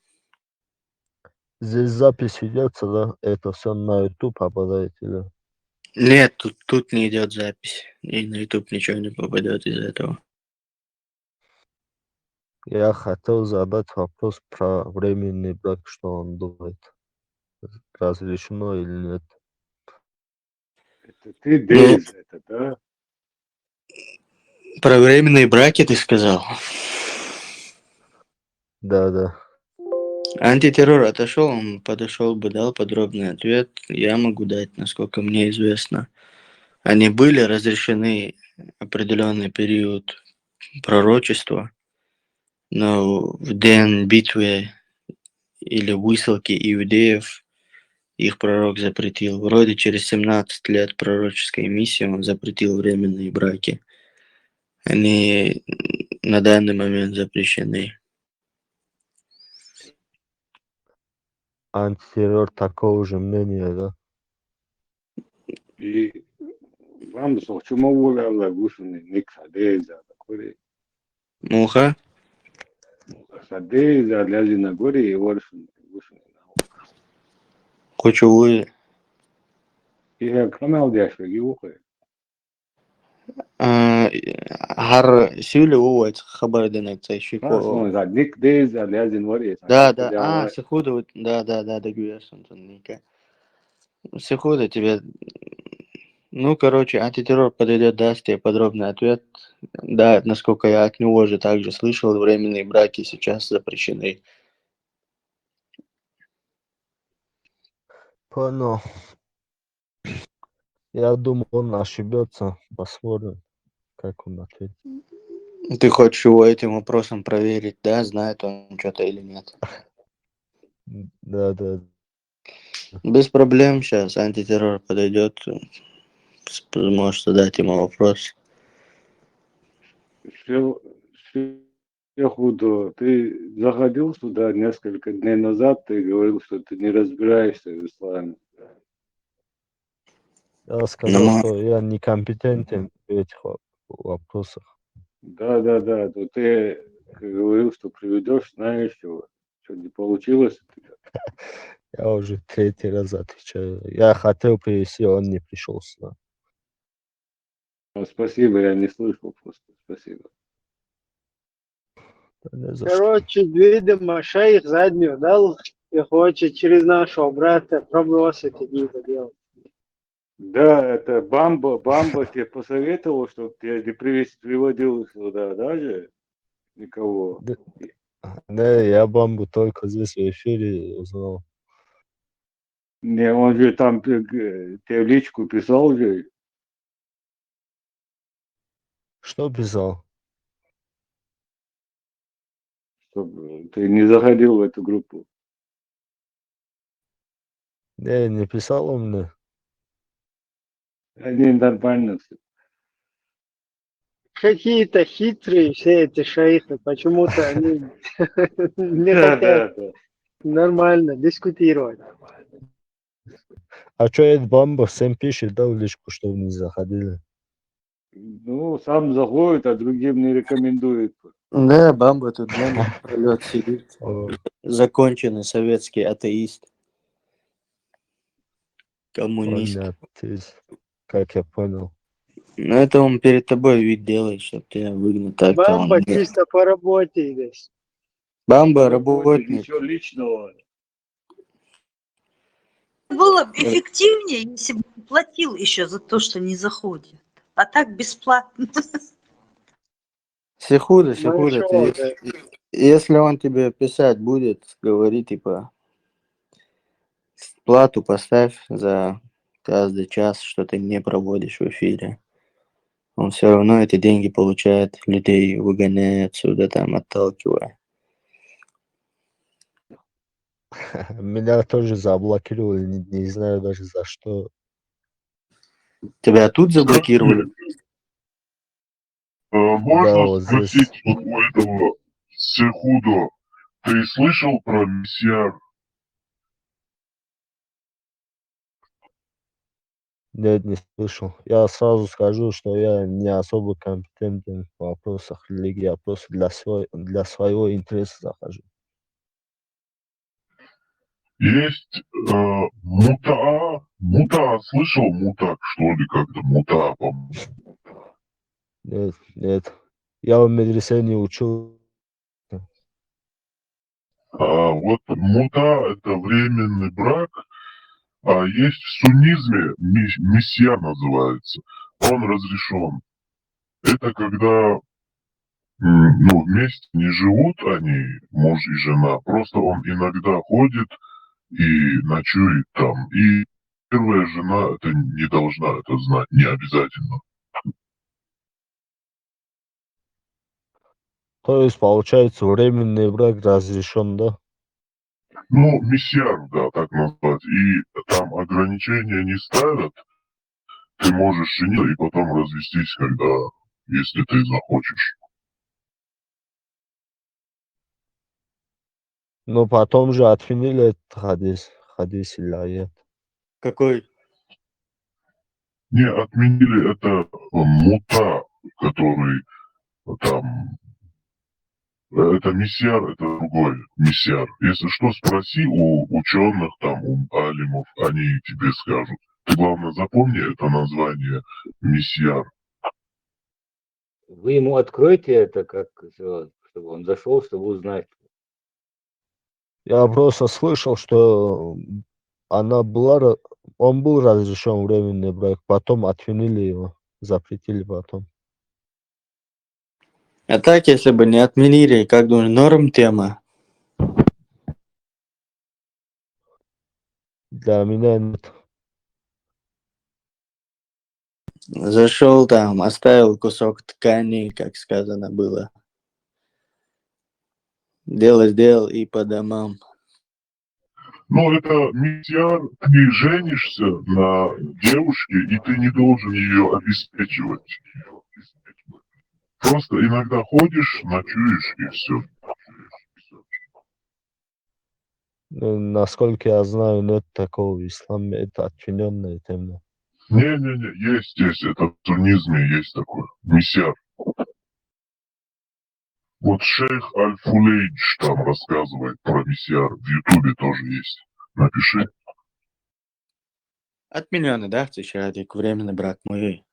Здесь запись ведется, да? Это все на YouTube попадает или? Нет, тут не идет запись. И на YouTube ничего не попадет из этого. Я хотел задать вопрос про временный брак, что он думает. Разрешено или нет? Это ты, Дейз, это, да? Про временные браки ты сказал? Да. Антитеррор отошел, он подошел бы, дал подробный ответ. Я могу дать, насколько мне известно. Они были разрешены определенный период пророчества, но в день битвы или высылки иудеев их пророк запретил. Вроде через 17 лет пророческой миссии он запретил временные браки. Они на данный момент запрещены. Антитеррор такого же мнения, да? И вам почему вы гушны никса Дейза, такой. Муха? Дейза лязи на горе и воршин гушны. Хочу вы. Я канал дяшка гиухай. Гар сюле увайц хабарденек цей шико. За ник Дейза лязи воре. Да. Секунду. Да, догуяшен ника. Секунду тебе. Ну, короче, антитеррор подойдет, даст тебе подробный ответ. Да, насколько я от него же также слышал, временные браки сейчас запрещены. Понял. Я думаю, он ошибется. Посмотрим, как он ответит. Ты хочешь его этим вопросом проверить, да, знает он что-то или нет? Да. Без проблем сейчас антитеррор подойдет. Можешь задать ему вопрос. Худо, ты заходил сюда несколько дней назад, ты говорил, что ты не разбираешься в исламе. Я сказал, что я некомпетентен в этих вопросах. Да, то ты говорил, что приведешь, знаешь, что не получилось. Я уже третий раз отвечаю. Я хотел привести, он не пришел сюда. Спасибо, я не слышал просто. Спасибо. Да не за что. Короче, видимо, шейх заднюю дал и хочет через нашего брата пробросы какие-то делать. Да, это Бамба тебе посоветовал, чтобы я не приводил сюда даже никого. Да, я Бамбу только здесь в эфире узнал. Не, он же там тебе в личку писал же, Что писал? чтобы ты не заходил в эту группу. Не писал он мне. Они нормально все. Какие-то хитрые все эти шейхи, почему-то они не Да, хотят да. нормально дискутировать. А что это Бамба всем пишет, да, в личку, чтобы не заходили? Ну, сам заходит, а другим не рекомендует. Да, Бамба тут днями напролёт сидит. Законченный советский атеист. Коммунист. Понятно, как я понял. Ну, это он перед тобой вид делает, чтобы тебя выгнать. Так-то он... Бамба чисто по работе здесь. Бамба Работает, работник. ничего личного. Было бы эффективнее, если бы он платил еще за то, что не заходит. А так бесплатно. Все хуже. Ну, чё, да. Если он тебе писать будет, говори, типа, плату поставь за каждый час, что ты не проводишь в эфире. Он все равно эти деньги получает, людей выгоняя отсюда, там, отталкивая. Меня тоже заблокировали, не знаю даже за что. Тебя тут заблокировали? Можно Да, вот здесь. спросить вот у этого Сехудо, ты слышал про Мессиар? Нет, не слышал. Я сразу скажу, что я не особо компетентен в вопросах религии, я просто для своего интереса захожу. Есть Мута, слышал Мута, что ли, как-то Мута, по-моему. Нет. Я в медресе не учил. Вот Мута — это временный брак, а есть в суннизме Мессиар называется. Он разрешен. Это когда вместе не живут они, муж и жена, просто он иногда ходит и ночует там. И первая жена это не должна это знать, не обязательно. То есть, получается, временный брак разрешен, да? Ну, мессиар, да, так назвать. И там ограничения не ставят. Ты можешь жениться и потом развестись, если ты захочешь. Но потом же отменили этот хадис или аят. Какой? Не, отменили это мута, который там... Это мессиар, это другой мессиар. Если что, спроси у ученых, там, у алимов, они тебе скажут. Ты, главное, запомни это название мессиар. Вы ему откройте это, чтобы он зашел, чтобы узнать. Я просто слышал, что он был разрешен временный брак, потом отменили его, запретили потом. А так, если бы не отменили, как думаешь, норм тема? Для меня нет. Зашел там, оставил кусок ткани, как сказано было. Дело сделал и по домам. Ну, это мессиар, ты женишься на девушке, и ты не должен ее обеспечивать. Просто иногда ходишь, ночуешь, и все. Насколько я знаю, нет такого в исламе, это отмененная тема. Не-не-не, есть, это в суннизме есть такое. Мессиар. Вот шейх Аль-Фулейдж там рассказывает про мессиар, в Ютубе тоже есть. напиши. От миллиона, да, человек, временный брак мой.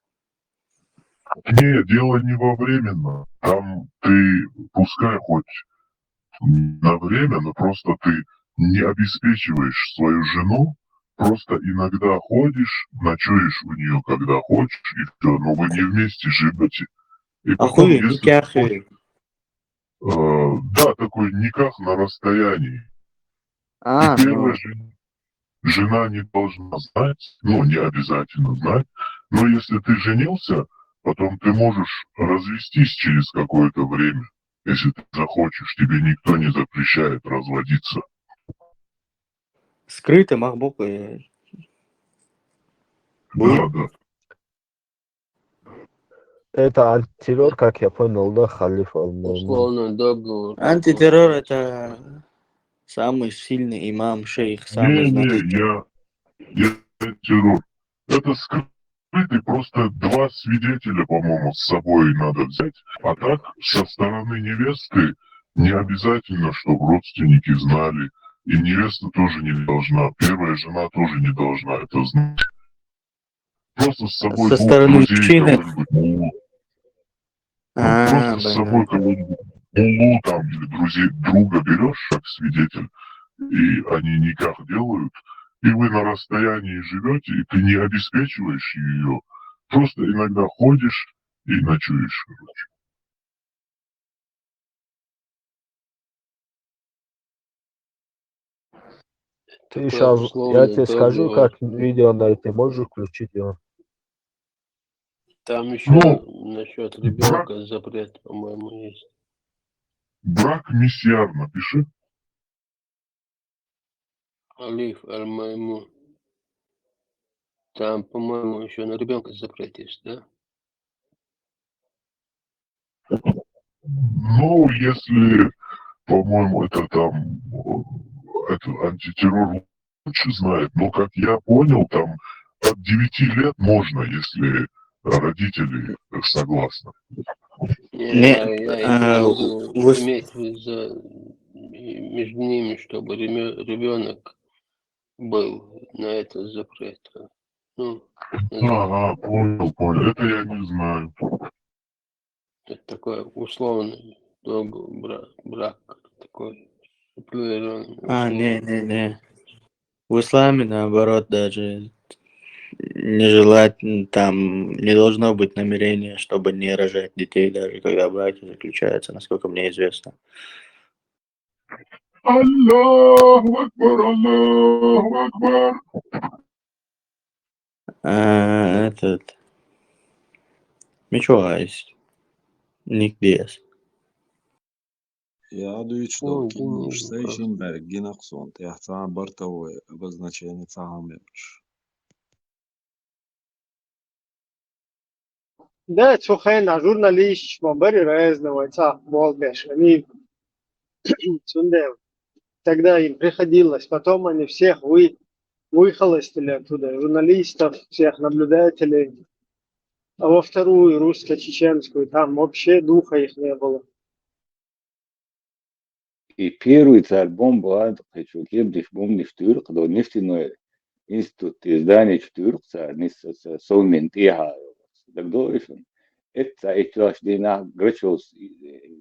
Не, дело не во временно. Там ты, пускай хоть на время, но просто ты не обеспечиваешь свою жену, просто иногда ходишь, ночуешь у нее, когда хочешь, и все, но вы не вместе живете. И потом, Ахуй, если ты никах. хочешь, да, такой никах на расстоянии. И первая Ну, жена не должна знать, ну, не обязательно знать, но если ты женился, потом ты можешь развестись через какое-то время, если ты захочешь, тебе никто не запрещает разводиться. скрытый MacBook. Да, да. Это антитеррор, как я понял, да, Халиф Аль-Маймун? Условный договор. Антитеррор это самый сильный имам, шейх, самый знаменитый. Я террор. Это скрытый, просто 2 свидетеля, по-моему, с собой надо взять, а так со стороны невесты не обязательно, чтобы родственники знали, и невеста тоже не должна, первая жена тоже не должна это знать. Просто с собой Со 2 стороны друзей мужчины. кого-нибудь, просто с собой кого-нибудь, там, или друзей друга берешь как свидетель, и они никак делают, и вы на расстоянии живете, и ты не обеспечиваешь ее, просто иногда ходишь и ночуешь. Ты Такой сейчас, я условный тебе скажу, договор. как видео найти, можешь включить его. Там еще Ну, насчет ребенка запрет, по-моему, есть. Брак миссиар напиши. Алиф Аль-Маймун. Там, по-моему, еще на ребенка запрет есть, да? Ну, если, по-моему, это там, это антитеррор лучше знает, но, как я понял, там от 9 лет можно, если родители согласны. Не, я имею в виду, иметь между ними, чтобы ребенок был на это запрет. Ну, Ага, понял. Это я не знаю. это такой условный договор, брак такой. Не. В исламе, наоборот, даже не желать, там не должно быть намерения, чтобы не рожать детей, даже когда браки заключаются, насколько мне известно. Аллаху Акбар, Аллаху Акбар. Этот... Мичуайс. Ник Диас. Ну, Ядуичдо кинуш сейшин бер гинаксон. Яхтан бортовое обозначение цагамеш. Да, слухай, журналист, мобери разного, болбеш. Они тогда им приходилось, потом они всех выхолостили оттуда, журналистов, всех наблюдателей. А во вторую русско-чеченскую там вообще духа их не было. И первый царь бомба, хочу кебдиш бомбиш тюрк, до нефтяной институт издания тюрк царь, совмент иха. Так дойшен. Это еще дина Грачевс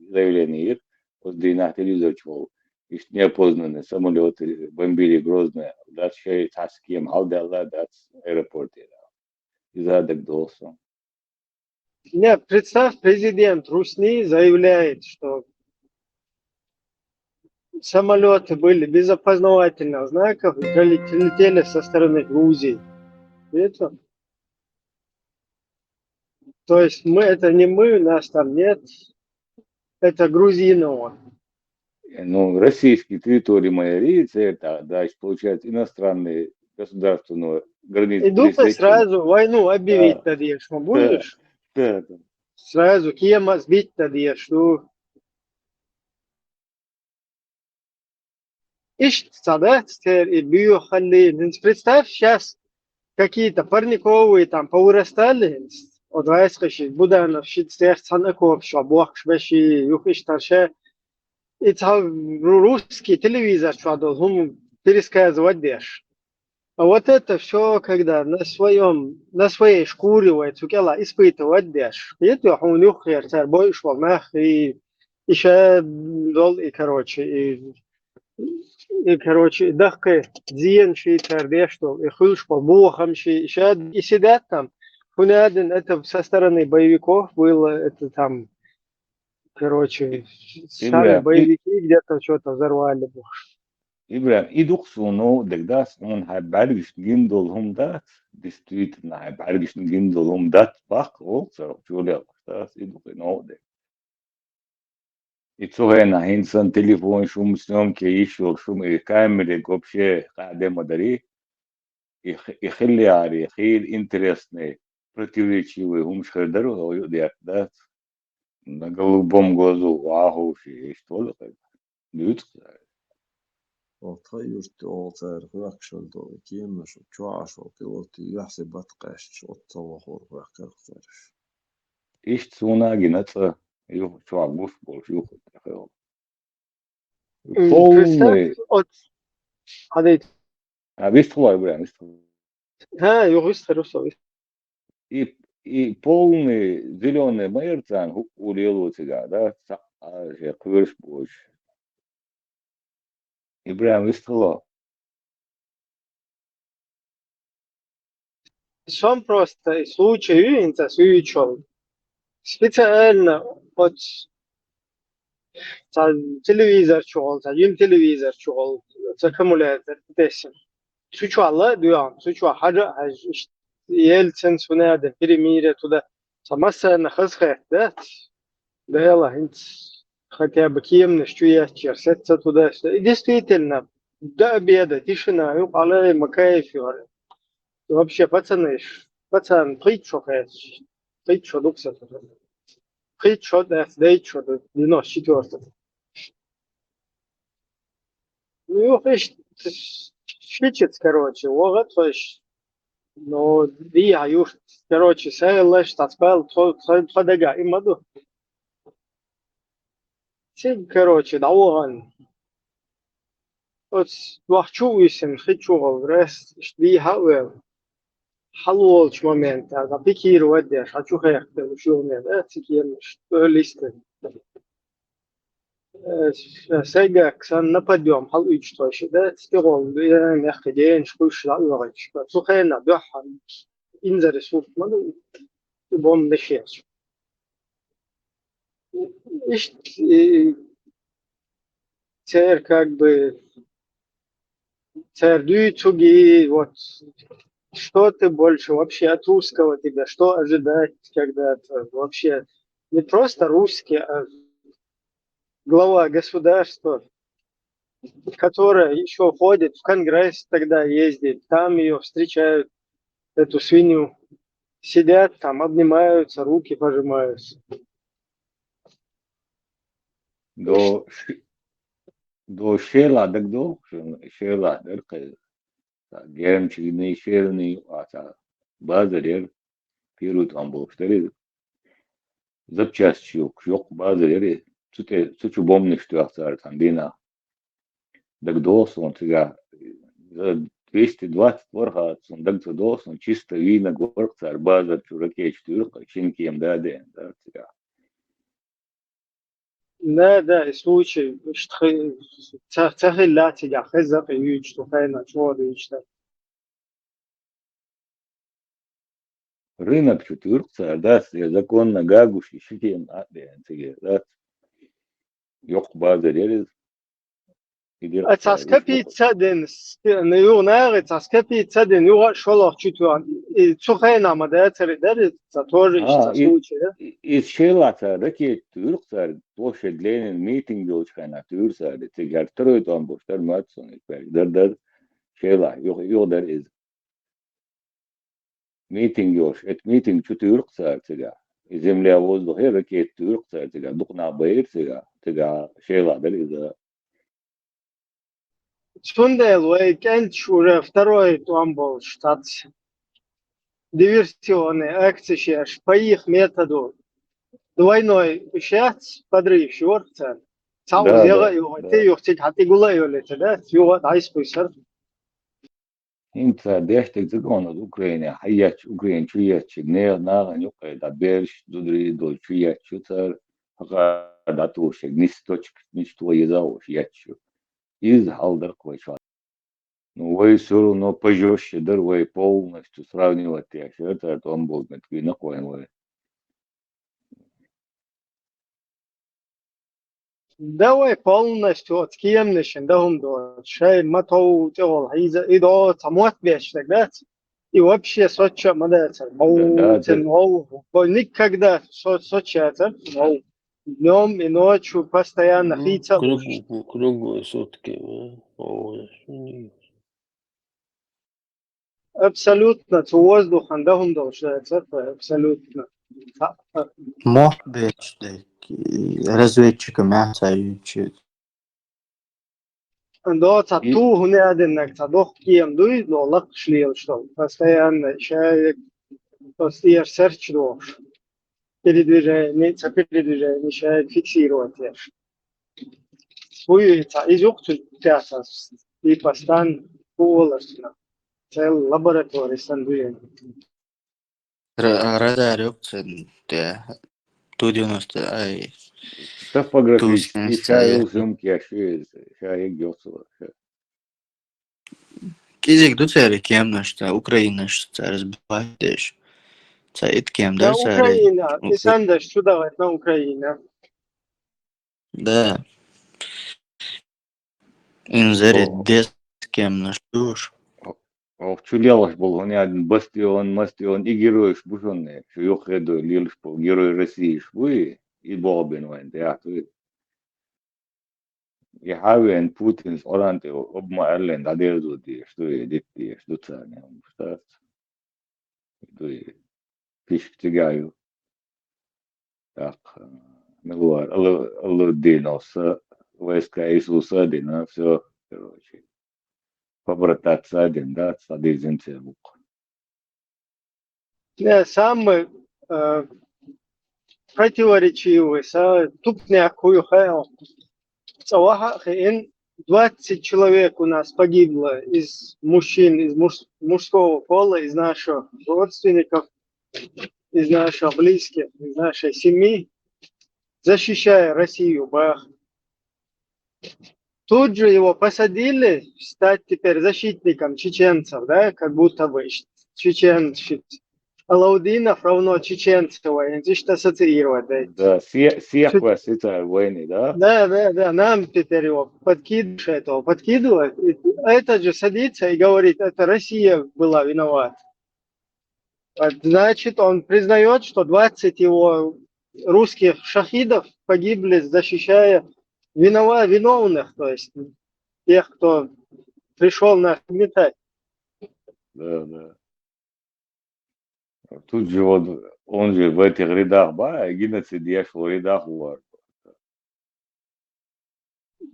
заявление, вот дина телевизор чего. И неопознанные самолеты бомбили Грозное. Дальше Таскием, Халдалла, Дац, аэропорт. Из-за так долго. Нет, представь, президент Русни заявляет, что самолеты были без опознавательных знаков, прилетели со стороны Грузии. Это? То есть это не мы, нас там нет, это грузиново. Ну, российские территории майории, это, дальше, получается, иностранные государственные границы. Иду сразу войну объявить тогда, что будешь? Да. Сразу Киема сбить тогда, что... Ищется, да, и биохали. Представь, сейчас какие-то парниковые там повырастали, от вайскаши, Буданов, Щитстех, Цанаков, Шабуах, Швеши, Юхиш, Тарше. И русский телевизор, что пересказывать дешь. А вот это все, когда на своей шкуре, вот, цукела, испытывать дешь. И это он юхер, царь больше волнах, и еще дол, и короче, дахка дзиен ши царь что, и хылш по бухам ши, еще и сидят там. Один, это со стороны боевиков было, это там, короче, сами Ибрам, боевики где-то что-то взорвали. Ибрам, идуксуну дегдас он хайбаргиш гиндолхум дат, действительно хайбаргиш гиндолхум дат бак олцо чуле дас идукуну де. Ицухена хинсан телефон шум съемки еще шум и камеры вообще каде мадари и хилляри хил интересные противоречивые умшхердару юдят дат на голубом глазу ахуши что ли людское. وتغيرت أوتار ويكشل دو كيم شو تشواش وبيوتي يحسب بتقاش شو تصوخور ويحكرتش Ишь цуна гинаться юх чуагуш больше юх тахел. Полный. А вистлой брям вистлой. И полный зеленый майорцан улил тебя, да, я квирш больше. И брям вистло. Сам просто случай инца свечол. Специально от телевизор чол, yin телевизор чол, аккумулятор десен. Сучуала дуям, сучуа хажа хаж ельцен сунада перемирие туда. Самаса на хазхах, да? Да яла инц хотя бы кем нащуя черсеться туда. И действительно, до обеда тишина, и упала макаев. Вообще, пацан, притчу хэш, притчу дукса. Притчу дэйчу, 94. Ну, хэш, шичец, короче, вот, хэш. Но, я юж, короче, сэйлэш, тацпэл, тхадага, имаду. Сиг, короче, дауган. Вот, вахчу исем, хичу гаврэс, шди хауэл. حلوش момент, а пикиру одеш, а чухах ты шо мне, да, цикерниш, листы. Сега ксан нападем, хал уч тош, да, стирол, я не ходен, шкуш ла угач. Сухена бяха, инзер суф, ману, бом дешеш. Иш цер как бы цер дюйцуги, вот. Что ты больше вообще от русского тебя? Что ожидать, когда ты вообще не просто русский, а глава государства, которая еще ходит в Конгресс, тогда ездит, там ее встречают, эту свинью, сидят там, обнимаются, руки пожимаются. До шела дагдо, шела дырка. Герм чигный шерный, а базарер пирут амбовштери. Запчастью кшок базарери, цучу бомны что ахтар тамбина. Дагдос он тебя 220 ворхат, он дагдос он чисто вина горцар базар чураке четырка, чинкием даде, да тебя. Да, и случай, что цахилля тебя, хазак и юч, что хайна, чего да. Рынок четырка, да, законно гагуши, шитем атден, да. Yok базарери. Цаскапи цаден, ну на цаскапи цаден, ну шолох чутуан. И цухайна мадацари, да, это тоже случай, да? Из шелата ракет турксар, тоже длинный митинг делчхана турсар, это гартроид он боштар матсон, дар шела, йодар из митинг ёш, это митинг чутурксар тега. Земля воздух, ракет турксар тега, духна баир тега шела дар из Сундел, уикенд уже второй там был штат. Диверсионные акции по их методу. Двойной сейчас подрыв, шорца. Цау Да, зега да, его, да. ты его хоть хати гула его лето, да? Его дайс пойсар. انت ديشتك تقون اوكرانيا حياتش اوكران شوياتش نير ناغن يقعد دبيرش دودري دول شوياتش شوتر فقد توشك نستوچك نشتو يزاوش ياتشو из халдер квачат. Ну, вы все равно пожестче, да, вы полностью сравнивать я все это он был на твина коин. Давай полностью от кемнешен, да он до. Шай матоу тел, иза идо самот вещь, да? И вообще соча мадается. Да, Моутен, никогда сочата. Днем и ночью постоянно Ну, фица. круглые сутки. Абсолютно, zu воздух, да он должен, абсолютно. Может быть, разведчиками оценивают. Да, тату гунядиннак, тадох кием дуй, но лак шлил, что постоянно человек постер серч дош. Передвижение, передвижение, человек фиксировать. Хуйца, изюкту тясас, и постан полосна. Цел лаборатория сандуен. Радар опцен, Ту-90, ай, Топографический Ту-70. шарил сумки, шарик гёсова. Кизик дуцери кем что Украина что разбиваешь. Цаит кем Да, да цари. Украина, и сандаш чудовать на Украине. Да. Инзари дес кем наштуш. Чулялаш был, он один бастион, и герой шбушенный, что ёхреду лилш по герой России швы, и Бобин вайн, да, يحاول أن بوتين أورانتي أب ما أرلين دادير دودي شتو يديتي شتو تاني مستات دوي فيش تجايو так милуар алло диноса войска Иисуса дина все короче побрататься один да садизимся бук. Не, самый противоречивый, тупнякую хайл. Цаваха, 20 человек у нас погибло из мужчин, из мужского пола, из наших родственников, из наших близких, из нашей семьи, защищая Россию. Бах. Тут же его посадили стать теперь защитником чеченцев, да, как будто бы чеченцы. Алаудинов равно чеченцева, не что ассоциировать. Да, всех вас это войны, да? Да, нам теперь его подкидывает. Этот же садится и говорит, это Россия была виновата. Значит, он признает, что 20 его русских шахидов погибли, защищая виновных, то есть тех, кто пришел нас гнетать. Да. Тут же вот, он же в этих рядах, геноцид в рядах war.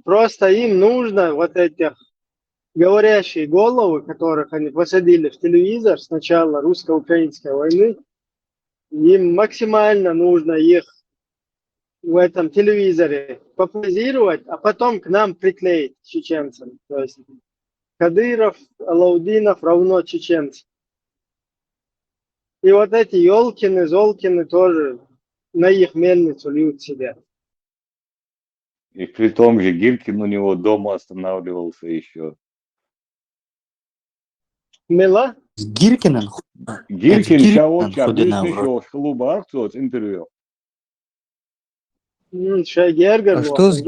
Просто им нужно вот этих говорящие головы, которых они посадили в телевизор с начала русско-украинской войны, им максимально нужно их в этом телевизоре попозировать, а потом к нам приклеить чеченцам. То есть Кадыров, Алаудинов равно чеченцы. И вот эти Ёлкины, Золкины тоже на их мельницу льют себя. И при том же Гиркин у него дома останавливался еще. Мила? С Гиркиным? Гиркин шавоча, еще клуба акцию интервью. Шайгергер. А что с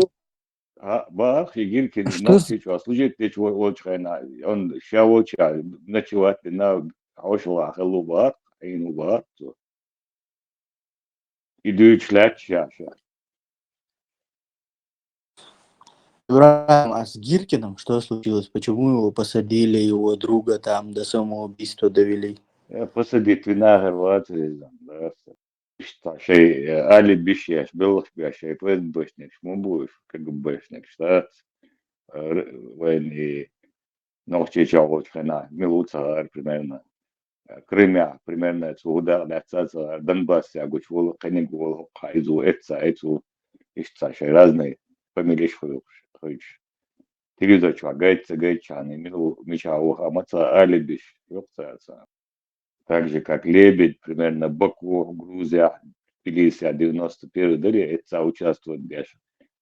Бах, и Гиркин, но сейчас служит, ты чего он шавоча, начала на хаушла клуба, и ну бар. И дюйчлять чаша. А с Гиркиным что случилось? Почему его посадили, его друга там до самоубийства довели? Посадить винагр в ответ, да. Шей али бишеш, белых бишеш, поэт бэшник, будешь как бэшник, что войны ночи чего-то хрена, милуца примерно. Крымя примерно сюда, летца Донбасс, я говорю, книгу хайзу, эца, ищца, разные. фамилия Шхойч. Телевизор Гайчан, Мичауха, Маца Алибиш, так же, как Лебедь, примерно Баку, Грузия, Тбилиси, 91 году, это участвует Беш.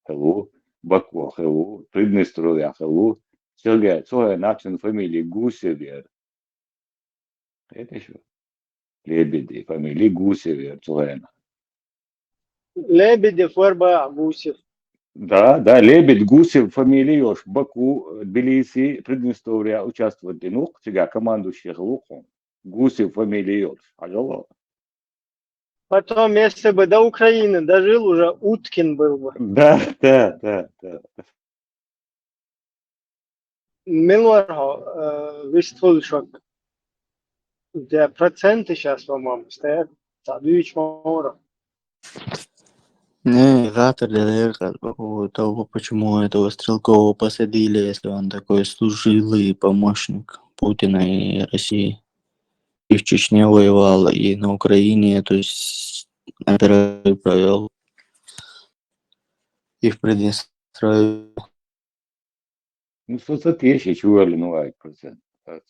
Хелу, Баку, Хелу, Приднестровье, Хелу, Сергей, целая начин фамилии Гусевер. Это еще Лебеди, фамилии Гусевер, целая. Лебедев, Верба, Гусев. Да, Лебедь, Гусев, фамилии Ёж, Баку, Тбилиси, Приднестровье участвует. Ну, тебя командующий Хелу, Гусев, фамилии Ёж. Алло. Потом, если бы до Украины дожил, уже Уткин был бы. Да. Милорго, Вестфольшок, где проценты сейчас, по-моему, стоят. Садович Мора. Не, Гатер по поводу того, почему этого Стрелкова посадили, если он такой служилый помощник Путина и России. И в Чечне воевал, и на Украине, то есть операцию провел, и в Приднестровье. Ну, соцсеть чего ли, ну, процент.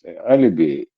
Алиби,